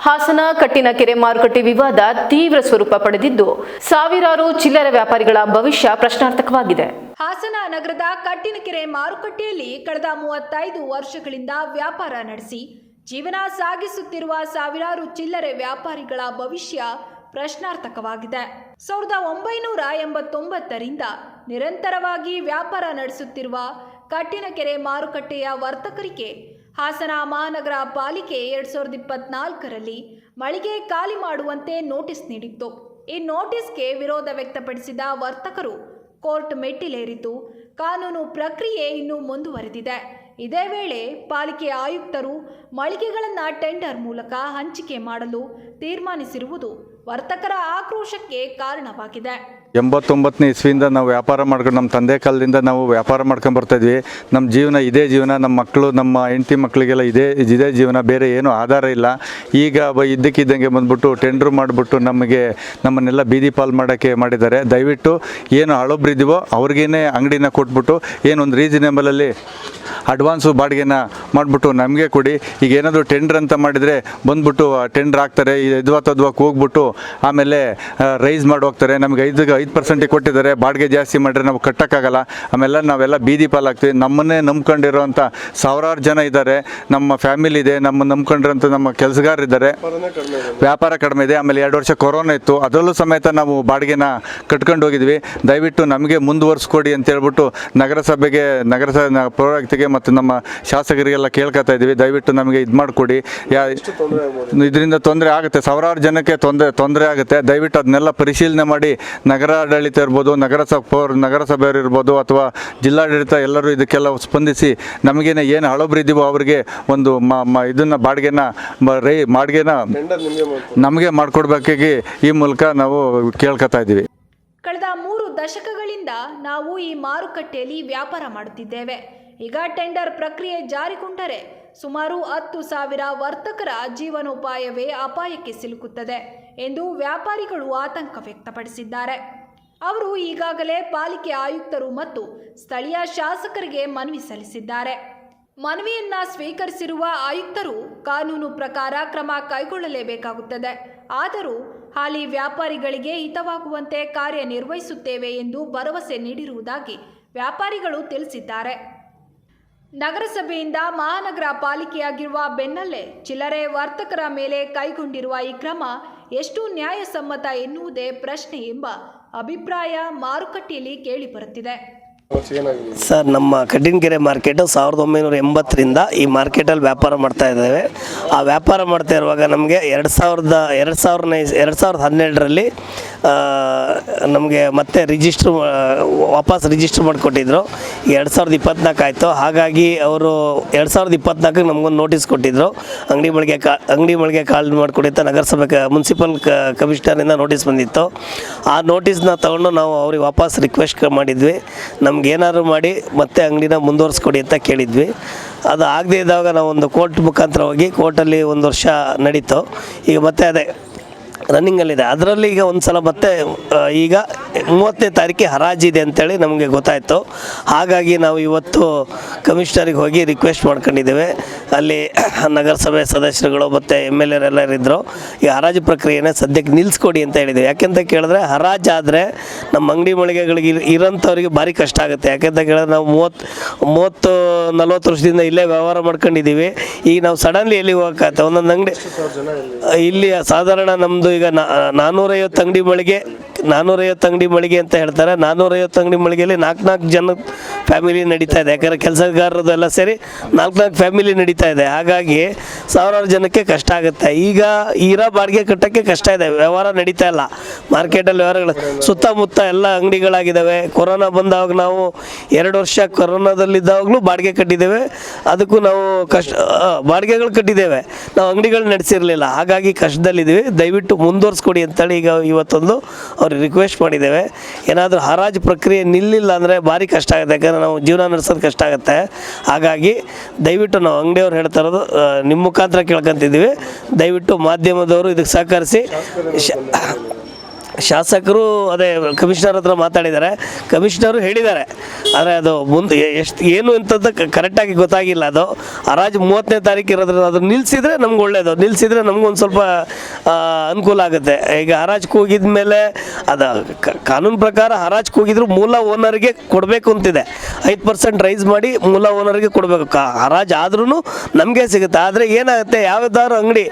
ಹಾಸನ ಕಟ್ಟಿನಕೆರೆ ಮಾರುಕಟ್ಟೆ ವಿವಾದ ತೀವ್ರ ಸ್ವರೂಪ ಪಡೆದಿದ್ದು, ಸಾವಿರಾರು ಚಿಲ್ಲರೆ ವ್ಯಾಪಾರಿಗಳ ಭವಿಷ್ಯ ಪ್ರಶ್ನಾರ್ಥಕವಾಗಿದೆ. ಹಾಸನ ನಗರದ ಕಟ್ಟಿನಕೆರೆ ಮಾರುಕಟ್ಟೆಯಲ್ಲಿ ಕಳೆದ 35 ವರ್ಷಗಳಿಂದ ವ್ಯಾಪಾರ ನಡೆಸಿ ಜೀವನ ಸಾಗಿಸುತ್ತಿರುವ ಸಾವಿರಾರು ಚಿಲ್ಲರೆ ವ್ಯಾಪಾರಿಗಳ ಭವಿಷ್ಯ ಪ್ರಶ್ನಾರ್ಥಕವಾಗಿದೆ. 1989ರಿಂದ ನಿರಂತರವಾಗಿ ವ್ಯಾಪಾರ ನಡೆಸುತ್ತಿರುವ ಕಟ್ಟಿನಕೆರೆ ಮಾರುಕಟ್ಟೆಯ ವರ್ತಕರಿಗೆ ಹಾಸನ ಮಹಾನಗರ ಪಾಲಿಕೆ 2024ರಲ್ಲಿ ಮಳಿಗೆ ಖಾಲಿ ಮಾಡುವಂತೆ ನೋಟಿಸ್ ನೀಡಿತ್ತು. ಈ ನೋಟಿಸ್ಗೆ ವಿರೋಧ ವ್ಯಕ್ತಪಡಿಸಿದ ವರ್ತಕರು ಕೋರ್ಟ್ ಮೆಟ್ಟಿಲೇರಿದ್ದು, ಕಾನೂನು ಪ್ರಕ್ರಿಯೆ ಇನ್ನೂ ಮುಂದುವರೆದಿದೆ. ಇದೇ ವೇಳೆ ಪಾಲಿಕೆ ಆಯುಕ್ತರು ಮಳಿಗೆಗಳನ್ನು ಟೆಂಡರ್ ಮೂಲಕ ಹಂಚಿಕೆ ಮಾಡಲು ತೀರ್ಮಾನಿಸಿರುವುದು ವರ್ತಕರ ಆಕ್ರೋಶಕ್ಕೆ ಕಾರಣವಾಗಿದೆ. 89ನೇ ಇಸ್ವಿಯಿಂದ ನಾವು ವ್ಯಾಪಾರ ಮಾಡ್ಕೊಂಡು, ನಮ್ಮ ತಂದೆ ಕಾಲದಿಂದ ನಾವು ವ್ಯಾಪಾರ ಮಾಡ್ಕೊಂಡು ಬರ್ತಾಯಿದ್ವಿ. ನಮ್ಮ ಜೀವನ ಇದೇ ಜೀವನ, ನಮ್ಮ ಮಕ್ಕಳು, ನಮ್ಮ ಹೆಂಡತಿ ಮಕ್ಕಳಿಗೆಲ್ಲ ಇದೇ ಜೀವನ, ಬೇರೆ ಏನೂ ಆಧಾರ ಇಲ್ಲ. ಈಗ ಇದ್ದಕ್ಕಿದ್ದಂಗೆ ಬಂದ್ಬಿಟ್ಟು ಟೆಂಡ್ರು ಮಾಡಿಬಿಟ್ಟು ನಮ್ಮನ್ನೆಲ್ಲ ಬೀದಿ ಪಾಲ್ ಮಾಡೋಕ್ಕೆ ಮಾಡಿದ್ದಾರೆ. ದಯವಿಟ್ಟು ಏನು ಹಳಬ್ರಿದ್ದೀವೋ ಅವ್ರಿಗೇನೆ ಅಂಗಡಿನ ಕೊಟ್ಬಿಟ್ಟು ಏನೊಂದು ರೀಸನೇಬಲಲ್ಲಿ ಅಡ್ವಾನ್ಸು ಬಾಡಿಗೆನ ಮಾಡಿಬಿಟ್ಟು ನಮಗೆ ಕೊಡಿ. ಈಗ ಏನಾದರೂ ಟೆಂಡ್ರ್ ಅಂತ ಮಾಡಿದರೆ ಬಂದ್ಬಿಟ್ಟು ಟೆಂಡ್ರ್ ಹಾಕ್ತಾರೆ, ತದ್ವಾಕ್ ಹೋಗ್ಬಿಟ್ಟು ಆಮೇಲೆ ರೈಸ್ ಮಾಡಿ ಹೋಗ್ತಾರೆ. ನಮಗೆ 5% ಕೊಟ್ಟಿದ್ದಾರೆ, ಬಾಡಿಗೆ ಜಾಸ್ತಿ ಮಾಡಿದ್ರೆ ನಾವು ಕಟ್ಟೋಕ್ಕಾಗಲ್ಲ. ಆಮೇಲೆ ನಾವೆಲ್ಲ ಬೀದಿ ಪಾಲಾಗ್ತೀವಿ. ನಮ್ಮನ್ನೇ ನಂಬ್ಕೊಂಡಿರೋಂಥ ಸಾವಿರಾರು ಜನ ಇದ್ದಾರೆ. ನಮ್ಮ ಫ್ಯಾಮಿಲಿ ಇದೆ, ನಮ್ಮ ನಂಬ್ಕೊಂಡಿರೋಂಥ ನಮ್ಮ ಕೆಲಸಗಾರರಿದ್ದಾರೆ. ವ್ಯಾಪಾರ ಕಡಿಮೆ ಇದೆ. ಆಮೇಲೆ 2 ವರ್ಷ ಕೊರೋನಾ ಇತ್ತು, ಅದರಲ್ಲೂ ಸಮೇತ ನಾವು ಬಾಡಿಗೆನ ಕಟ್ಕೊಂಡು ಹೋಗಿದ್ವಿ. ದಯವಿಟ್ಟು ನಮಗೆ ಮುಂದುವರಿಸ್ಕೊಡಿ ಅಂತೇಳ್ಬಿಟ್ಟು ನಗರಸಭೆಗೆ, ಪೌರಾಯುಕ್ತಿಗೆ ಮತ್ತು ನಮ್ಮ ಶಾಸಕರಿಗೆಲ್ಲ ಕೇಳ್ಕೊತಾ ಇದ್ದೀವಿ. ದಯವಿಟ್ಟು ನಮಗೆ ಇದು ಮಾಡಿಕೊಡಿ. ಇದರಿಂದ ತೊಂದರೆ ಆಗುತ್ತೆ, ಸಾವಿರಾರು ಜನಕ್ಕೆ ತೊಂದರೆ ಆಗುತ್ತೆ. ದಯವಿಟ್ಟು ಅದನ್ನೆಲ್ಲ ಪರಿಶೀಲನೆ ಮಾಡಿ ನಗರಾಡಳಿತ ಇರ್ಬೋದು, ನಗರಸಭೆಯವರು ಇರ್ಬೋದು ಅಥವಾ ಜಿಲ್ಲಾಡಳಿತ ಎಲ್ಲರೂ ಇದಕ್ಕೆಲ್ಲ ಸ್ಪಂದಿಸಿ ನಮಗೇನೆ ಏನು ಹಳಬ್ರಿದ್ದೀವೋ ಅವ್ರಿಗೆ ಒಂದು ಇದನ್ನು ಬಾಡಿಗೆನ ನಮಗೆ ಮಾಡಿಕೊಡ್ಬೇಕಾಗಿ ಈ ಮೂಲಕ ನಾವು ಕೇಳ್ಕೊತಾ ಇದ್ದೀವಿ. ಕಳೆದ 3 ದಶಕಗಳಿಂದ ನಾವು ಈ ಮಾರುಕಟ್ಟೆಯಲ್ಲಿ ವ್ಯಾಪಾರ ಮಾಡುತ್ತಿದ್ದೇವೆ. ಈಗ ಟೆಂಡರ್ ಪ್ರಕ್ರಿಯೆ ಜಾರಿಗೊಂಡರೆ ಸುಮಾರು 10,000 ವರ್ತಕರ ಜೀವನೋಪಾಯವೇ ಅಪಾಯಕ್ಕೆ ಸಿಲುಕುತ್ತದೆ ಎಂದು ವ್ಯಾಪಾರಿಗಳು ಆತಂಕ ವ್ಯಕ್ತಪಡಿಸಿದ್ದಾರೆ. ಅವರು ಈಗಾಗಲೇ ಪಾಲಿಕೆ ಆಯುಕ್ತರು ಮತ್ತು ಸ್ಥಳೀಯ ಶಾಸಕರಿಗೆ ಮನವಿ ಸಲ್ಲಿಸಿದ್ದಾರೆ. ಮನವಿಯನ್ನ ಸ್ವೀಕರಿಸಿರುವ ಆಯುಕ್ತರು ಕಾನೂನು ಪ್ರಕಾರ ಕ್ರಮ ಕೈಗೊಳ್ಳಲೇಬೇಕಾಗುತ್ತದೆ. ಆದರೂ ಹಾಲಿ ವ್ಯಾಪಾರಿಗಳಿಗೆ ಹಿತವಾಗುವಂತೆ ಕಾರ್ಯನಿರ್ವಹಿಸುತ್ತೇವೆ ಎಂದು ಭರವಸೆ ನೀಡಿರುವುದಾಗಿ ವ್ಯಾಪಾರಿಗಳು ತಿಳಿಸಿದ್ದಾರೆ. ನಗರಸಭೆಯಿಂದ ಮಹಾನಗರ ಪಾಲಿಕೆಯಾಗಿರುವ ಬೆನ್ನಲ್ಲೇ ಚಿಲ್ಲರೆ ವರ್ತಕರ ಮೇಲೆ ಕೈಗೊಂಡಿರುವ ಈ ಕ್ರಮ ಎಷ್ಟು ನ್ಯಾಯಸಮ್ಮತ ಎನ್ನುವುದೇ ಪ್ರಶ್ನೆ ಎಂಬ ಅಭಿಪ್ರಾಯ ಮಾರುಕಟ್ಟೆಯಲ್ಲಿ ಕೇಳಿಬರುತ್ತಿದೆ. ಸರ್, ನಮ್ಮ ಕಡ್ಡಿನಕೆರೆ ಮಾರ್ಕೆಟು 1980ರಿಂದ ಈ ಮಾರ್ಕೆಟಲ್ಲಿ ವ್ಯಾಪಾರ ಮಾಡ್ತಾ ಇದ್ದೇವೆ. ಆ ವ್ಯಾಪಾರ ಮಾಡ್ತಾ ಇರುವಾಗ ನಮಗೆ 2012ರಲ್ಲಿ ನಮಗೆ ಮತ್ತೆ ವಾಪಸ್ ರಿಜಿಸ್ಟ್ರ್ ಮಾಡಿಕೊಟ್ಟಿದ್ರು. 2024 ಆಯಿತು. ಹಾಗಾಗಿ ಅವರು 2024ಕ್ಕೆ ನಮಗೊಂದು ನೋಟಿಸ್ ಕೊಟ್ಟಿದ್ದರು. ಅಂಗಡಿ ಮಳಿಗೆ ಕಾಲ್ ಮಾಡಿಕೊಡಿ ನಗರಸಭೆ ಮುನ್ಸಿಪಲ್ ಕಮಿಷನರಿಂದ ನೋಟಿಸ್ ಬಂದಿತ್ತು. ಆ ನೋಟಿಸ್ನ ತೊಗೊಂಡು ನಾವು ಅವ್ರಿಗೆ ವಾಪಸ್ ರಿಕ್ವೆಸ್ಟ್ ಮಾಡಿದ್ವಿ, ನಮಗೇನಾದ್ರು ಮಾಡಿ ಮತ್ತೆ ಅಂಗಡಿನ ಮುಂದುವರಿಸ್ಕೊಡಿ ಅಂತ ಕೇಳಿದ್ವಿ. ಅದು ಆಗದೇ ಇದ್ದಾಗ ನಾವು ಒಂದು ಕೋರ್ಟ್ ಮುಖಾಂತರ ಹೋಗಿ ಕೋರ್ಟಲ್ಲಿ 1 ವರ್ಷ ನಡೀತು. ಈಗ ಮತ್ತೆ ಅದೇ ರನ್ನಿಂಗಲ್ಲಿದೆ. ಅದರಲ್ಲಿ ಈಗ ಒಂದು ಸಲ ಮತ್ತೆ ಈಗ 30ನೇ ತಾರೀಕಿಗೆ ಹರಾಜಿದೆ ಅಂತೇಳಿ ನಮಗೆ ಗೊತ್ತಾಯಿತು. ಹಾಗಾಗಿ ನಾವು ಇವತ್ತು ಕಮಿಷನರಿಗೆ ಹೋಗಿ ರಿಕ್ವೆಸ್ಟ್ ಮಾಡ್ಕೊಂಡಿದ್ದೇವೆ. ಅಲ್ಲಿ ನಗರಸಭೆ ಸದಸ್ಯರುಗಳು ಮತ್ತು MLA ಇದ್ದರು. ಈ ಹರಾಜು ಪ್ರಕ್ರಿಯೆನೇ ಸದ್ಯಕ್ಕೆ ನಿಲ್ಲಿಸ್ಕೊಡಿ ಅಂತ ಹೇಳಿದ್ದೇವೆ. ಯಾಕೆಂತ ಕೇಳಿದ್ರೆ ಹರಾಜಾದರೆ ನಮ್ಮ ಅಂಗಡಿ ಮಳಿಗೆಗಳಿಗೆ ಇರೋಂಥವ್ರಿಗೆ ಭಾರಿ ಕಷ್ಟ ಆಗುತ್ತೆ. ಯಾಕೆಂತ ಕೇಳಿದ್ರೆ ನಾವು 30-40 ವರ್ಷದಿಂದ ಇಲ್ಲೇ ವ್ಯವಹಾರ ಮಾಡ್ಕೊಂಡಿದ್ದೀವಿ. ಈಗ ನಾವು ಸಡನ್ಲಿ ಎಲ್ಲಿ ಹೋಗೋಕ್ಕಾಗತ್ತೆ? ಒಂದೊಂದು ಅಂಗಡಿ ಇಲ್ಲಿ ಸಾಧಾರಣ ನಮ್ಮದು ಈಗ 450 ಅಂಗಡಿ ಮಳಿಗೆ ಅಂತ ಹೇಳ್ತಾರೆ. 450 ಅಂಗಡಿ ಮಳಿಗೆಯಲ್ಲಿ 4 ಜನ ಫ್ಯಾಮಿಲಿ ನಡೀತಾ ಇದೆ. ಯಾಕಂದರೆ ಕೆಲಸಗಾರರದ್ದು ಎಲ್ಲ ಸೇರಿ 4 ಫ್ಯಾಮಿಲಿ ನಡೀತಾ ಇದೆ. ಹಾಗಾಗಿ ಸಾವಿರಾರು ಜನಕ್ಕೆ ಕಷ್ಟ ಆಗುತ್ತೆ. ಈಗ ಇರೋ ಬಾಡಿಗೆ ಕಟ್ಟೋಕ್ಕೆ ಕಷ್ಟ ಇದೆ. ವ್ಯವಹಾರ ನಡೀತಾ ಇಲ್ಲ ಮಾರ್ಕೆಟಲ್ಲಿ. ವ್ಯವಹಾರಗಳು ಸುತ್ತಮುತ್ತ ಎಲ್ಲ ಅಂಗಡಿಗಳಾಗಿದ್ದಾವೆ. ಕೊರೋನಾ ಬಂದಾಗ ನಾವು 2 ವರ್ಷ ಕೊರೋನಾದಲ್ಲಿದ್ದಾಗಲೂ ಬಾಡಿಗೆ ಕಟ್ಟಿದ್ದೇವೆ. ಅದಕ್ಕೂ ನಾವು ಬಾಡಿಗೆಗಳು ಕಟ್ಟಿದ್ದೇವೆ, ನಾವು ಅಂಗಡಿಗಳು ನಡೆಸಿರಲಿಲ್ಲ. ಹಾಗಾಗಿ ಕಷ್ಟದಲ್ಲಿದ್ದೀವಿ. ದಯವಿಟ್ಟು ಮುಂದುವರಿಸ್ಕೊಡಿ ಅಂತೇಳಿ ಈಗ ಇವತ್ತೊಂದು ಅವ್ರಿಗೆ ರಿಕ್ವೆಸ್ಟ್ ಮಾಡಿದ್ದೇವೆ. ಏನಾದರೂ ಹರಾಜು ಪ್ರಕ್ರಿಯೆ ನಿಲ್ಲಿಲ್ಲ ಅಂದರೆ ಭಾರಿ ಕಷ್ಟ ಆಗುತ್ತೆ. ಯಾಕಂದರೆ ನಾವು ಜೀವನ ನಡೆಸೋದು ಕಷ್ಟ ಆಗುತ್ತೆ. ಹಾಗಾಗಿ ದಯವಿಟ್ಟು ನಾವು ಅಂಗಡಿಯವ್ರು ಹೇಳ್ತಾ ಇರೋದು ನಿಮ್ಮ ಮುಖಾಂತರ ಕೇಳ್ಕೊತಿದ್ದೀವಿ, ದಯವಿಟ್ಟು ಮಾಧ್ಯಮದವರು ಇದಕ್ಕೆ ಸಹಕರಿಸಿ. ಶಾಸಕರು ಅದೇ ಕಮಿಷನರ್ ಹತ್ರ ಮಾತಾಡಿದ್ದಾರೆ, ಕಮಿಷನರು ಹೇಳಿದ್ದಾರೆ. ಆದರೆ ಅದು ಮುಂದೆ ಏನು ಅಂತದ್ದು ಕರೆಕ್ಟಾಗಿ ಗೊತ್ತಾಗಿಲ್ಲ. ಅದು ಹರಾಜು 30ನೇ ತಾರೀಕು ಇರೋದ್ರಿಂದ ಅದು ನಿಲ್ಲಿಸಿದ್ರೆ ನಮ್ಗೆ ಒಳ್ಳೆಯದು. ನಿಲ್ಲಿಸಿದ್ರೆ ನಮಗೊಂದು ಸ್ವಲ್ಪ ಅನುಕೂಲ ಆಗುತ್ತೆ. ಈಗ ಹರಾಜು ಕೂಗಿದ ಮೇಲೆ ಅದು ಕಾನೂನು ಪ್ರಕಾರ ಹರಾಜು ಕೂಗಿದ್ರು ಮೂಲ ಓನರ್ಗೆ ಕೊಡಬೇಕು ಅಂತಿದೆ. 5% ರೈಸ್ ಮಾಡಿ ಮೂಲ ಓನರ್ಗೆ ಕೊಡಬೇಕು. ಹರಾಜು ಆದ್ರೂ ನಮಗೆ ಸಿಗುತ್ತೆ. ಆದರೆ ಏನಾಗುತ್ತೆ, ಯಾವುದಾದ್ರು ಅಂಗಡಿ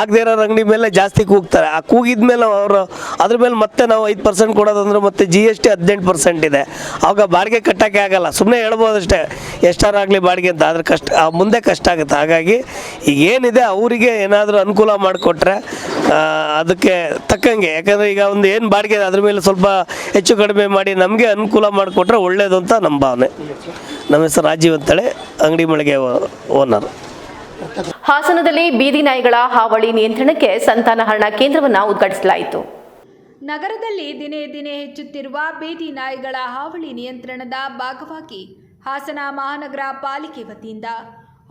ಆಗದೇ ಇರೋ ಅಂಗಡಿ ಮೇಲೆ ಜಾಸ್ತಿ ಕೂಗ್ತಾರೆ. ಆ ಕೂಗಿದ ಮೇಲೆ ಅವರು ಅದ್ರ ಮೇಲೆ ಮತ್ತೆ ನಾವು 5% ಕೊಡೋದಂದ್ರೆ ಮತ್ತೆ GST 18% ಇದೆ. ಆವಾಗ ಬಾಡಿಗೆ ಕಟ್ಟೋಕ್ಕೆ ಆಗಲ್ಲ. ಸುಮ್ಮನೆ ಹೇಳ್ಬೋದಷ್ಟೇ ಎಷ್ಟಾರಾಗಲಿ ಬಾಡಿಗೆ ಅಂತ, ಆದರೆ ಮುಂದೆ ಕಷ್ಟ ಆಗುತ್ತೆ. ಹಾಗಾಗಿ ಈಗ ಏನಿದೆ ಅವರಿಗೆ ಏನಾದರೂ ಅನುಕೂಲ ಮಾಡಿಕೊಟ್ರೆ ಅದಕ್ಕೆ ತಕ್ಕಂಗೆ, ಯಾಕಂದರೆ ಈಗ ಒಂದು ಏನು ಬಾಡಿಗೆ ಅದ್ರ ಮೇಲೆ ಸ್ವಲ್ಪ ಹೆಚ್ಚು ಕಡಿಮೆ ಮಾಡಿ ನಮಗೆ ಅನುಕೂಲ ಮಾಡಿಕೊಟ್ರೆ ಒಳ್ಳೆಯದು ಅಂತ ನಮ್ಮ ಭಾವನೆ. ನಮ್ಮ ಹೆಸರು ರಾಜೀವ್ ಅಂತೇಳಿ, ಅಂಗಡಿ ಮಳಿಗೆ ಓನರ್. ಹಾಸನದಲ್ಲಿ ಬೀದಿ ನಾಯಿಗಳ ಹಾವಳಿ ನಿಯಂತ್ರಣಕ್ಕೆ ಸಂತಾನಹರಣ ಕೇಂದ್ರವನ್ನು ಉದ್ಘಾಟಿಸಲಾಯಿತು. ನಗರದಲ್ಲಿ ದಿನೇ ದಿನೇ ಹೆಚ್ಚುತ್ತಿರುವ ಬೀದಿ ನಾಯಿಗಳ ಹಾವಳಿ ನಿಯಂತ್ರಣದ ಭಾಗವಾಗಿ ಹಾಸನ ಮಹಾನಗರ ಪಾಲಿಕೆ ವತಿಯಿಂದ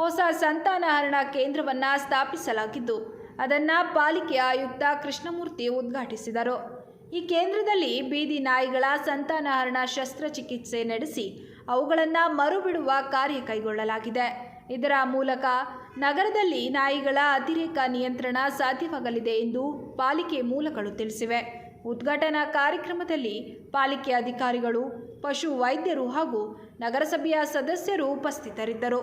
ಹೊಸ ಸಂತಾನಹರಣ ಕೇಂದ್ರವನ್ನು ಸ್ಥಾಪಿಸಲಾಗಿದ್ದು, ಅದನ್ನು ಪಾಲಿಕೆ ಆಯುಕ್ತ ಕೃಷ್ಣಮೂರ್ತಿ ಉದ್ಘಾಟಿಸಿದರು. ಈ ಕೇಂದ್ರದಲ್ಲಿ ಬೀದಿ ನಾಯಿಗಳ ಸಂತಾನಹರಣ ಶಸ್ತ್ರಚಿಕಿತ್ಸೆ ನಡೆಸಿ ಅವುಗಳನ್ನು ಮರುಬಿಡುವ ಕಾರ್ಯ ಕೈಗೊಳ್ಳಲಾಗಿದೆ. ಇದರ ಮೂಲಕ ನಗರದಲ್ಲಿ ನಾಯಿಗಳ ಅತಿರೇಕ ನಿಯಂತ್ರಣ ಸಾಧ್ಯವಾಗಲಿದೆ ಎಂದು ಪಾಲಿಕೆ ಮೂಲಗಳು ತಿಳಿಸಿವೆ. ಉದ್ಘಾಟನಾ ಕಾರ್ಯಕ್ರಮದಲ್ಲಿ ಪಾಲಿಕೆ ಅಧಿಕಾರಿಗಳು, ಪಶು ವೈದ್ಯರು ಹಾಗೂ ನಗರಸಭೆಯ ಸದಸ್ಯರು ಉಪಸ್ಥಿತರಿದ್ದರು.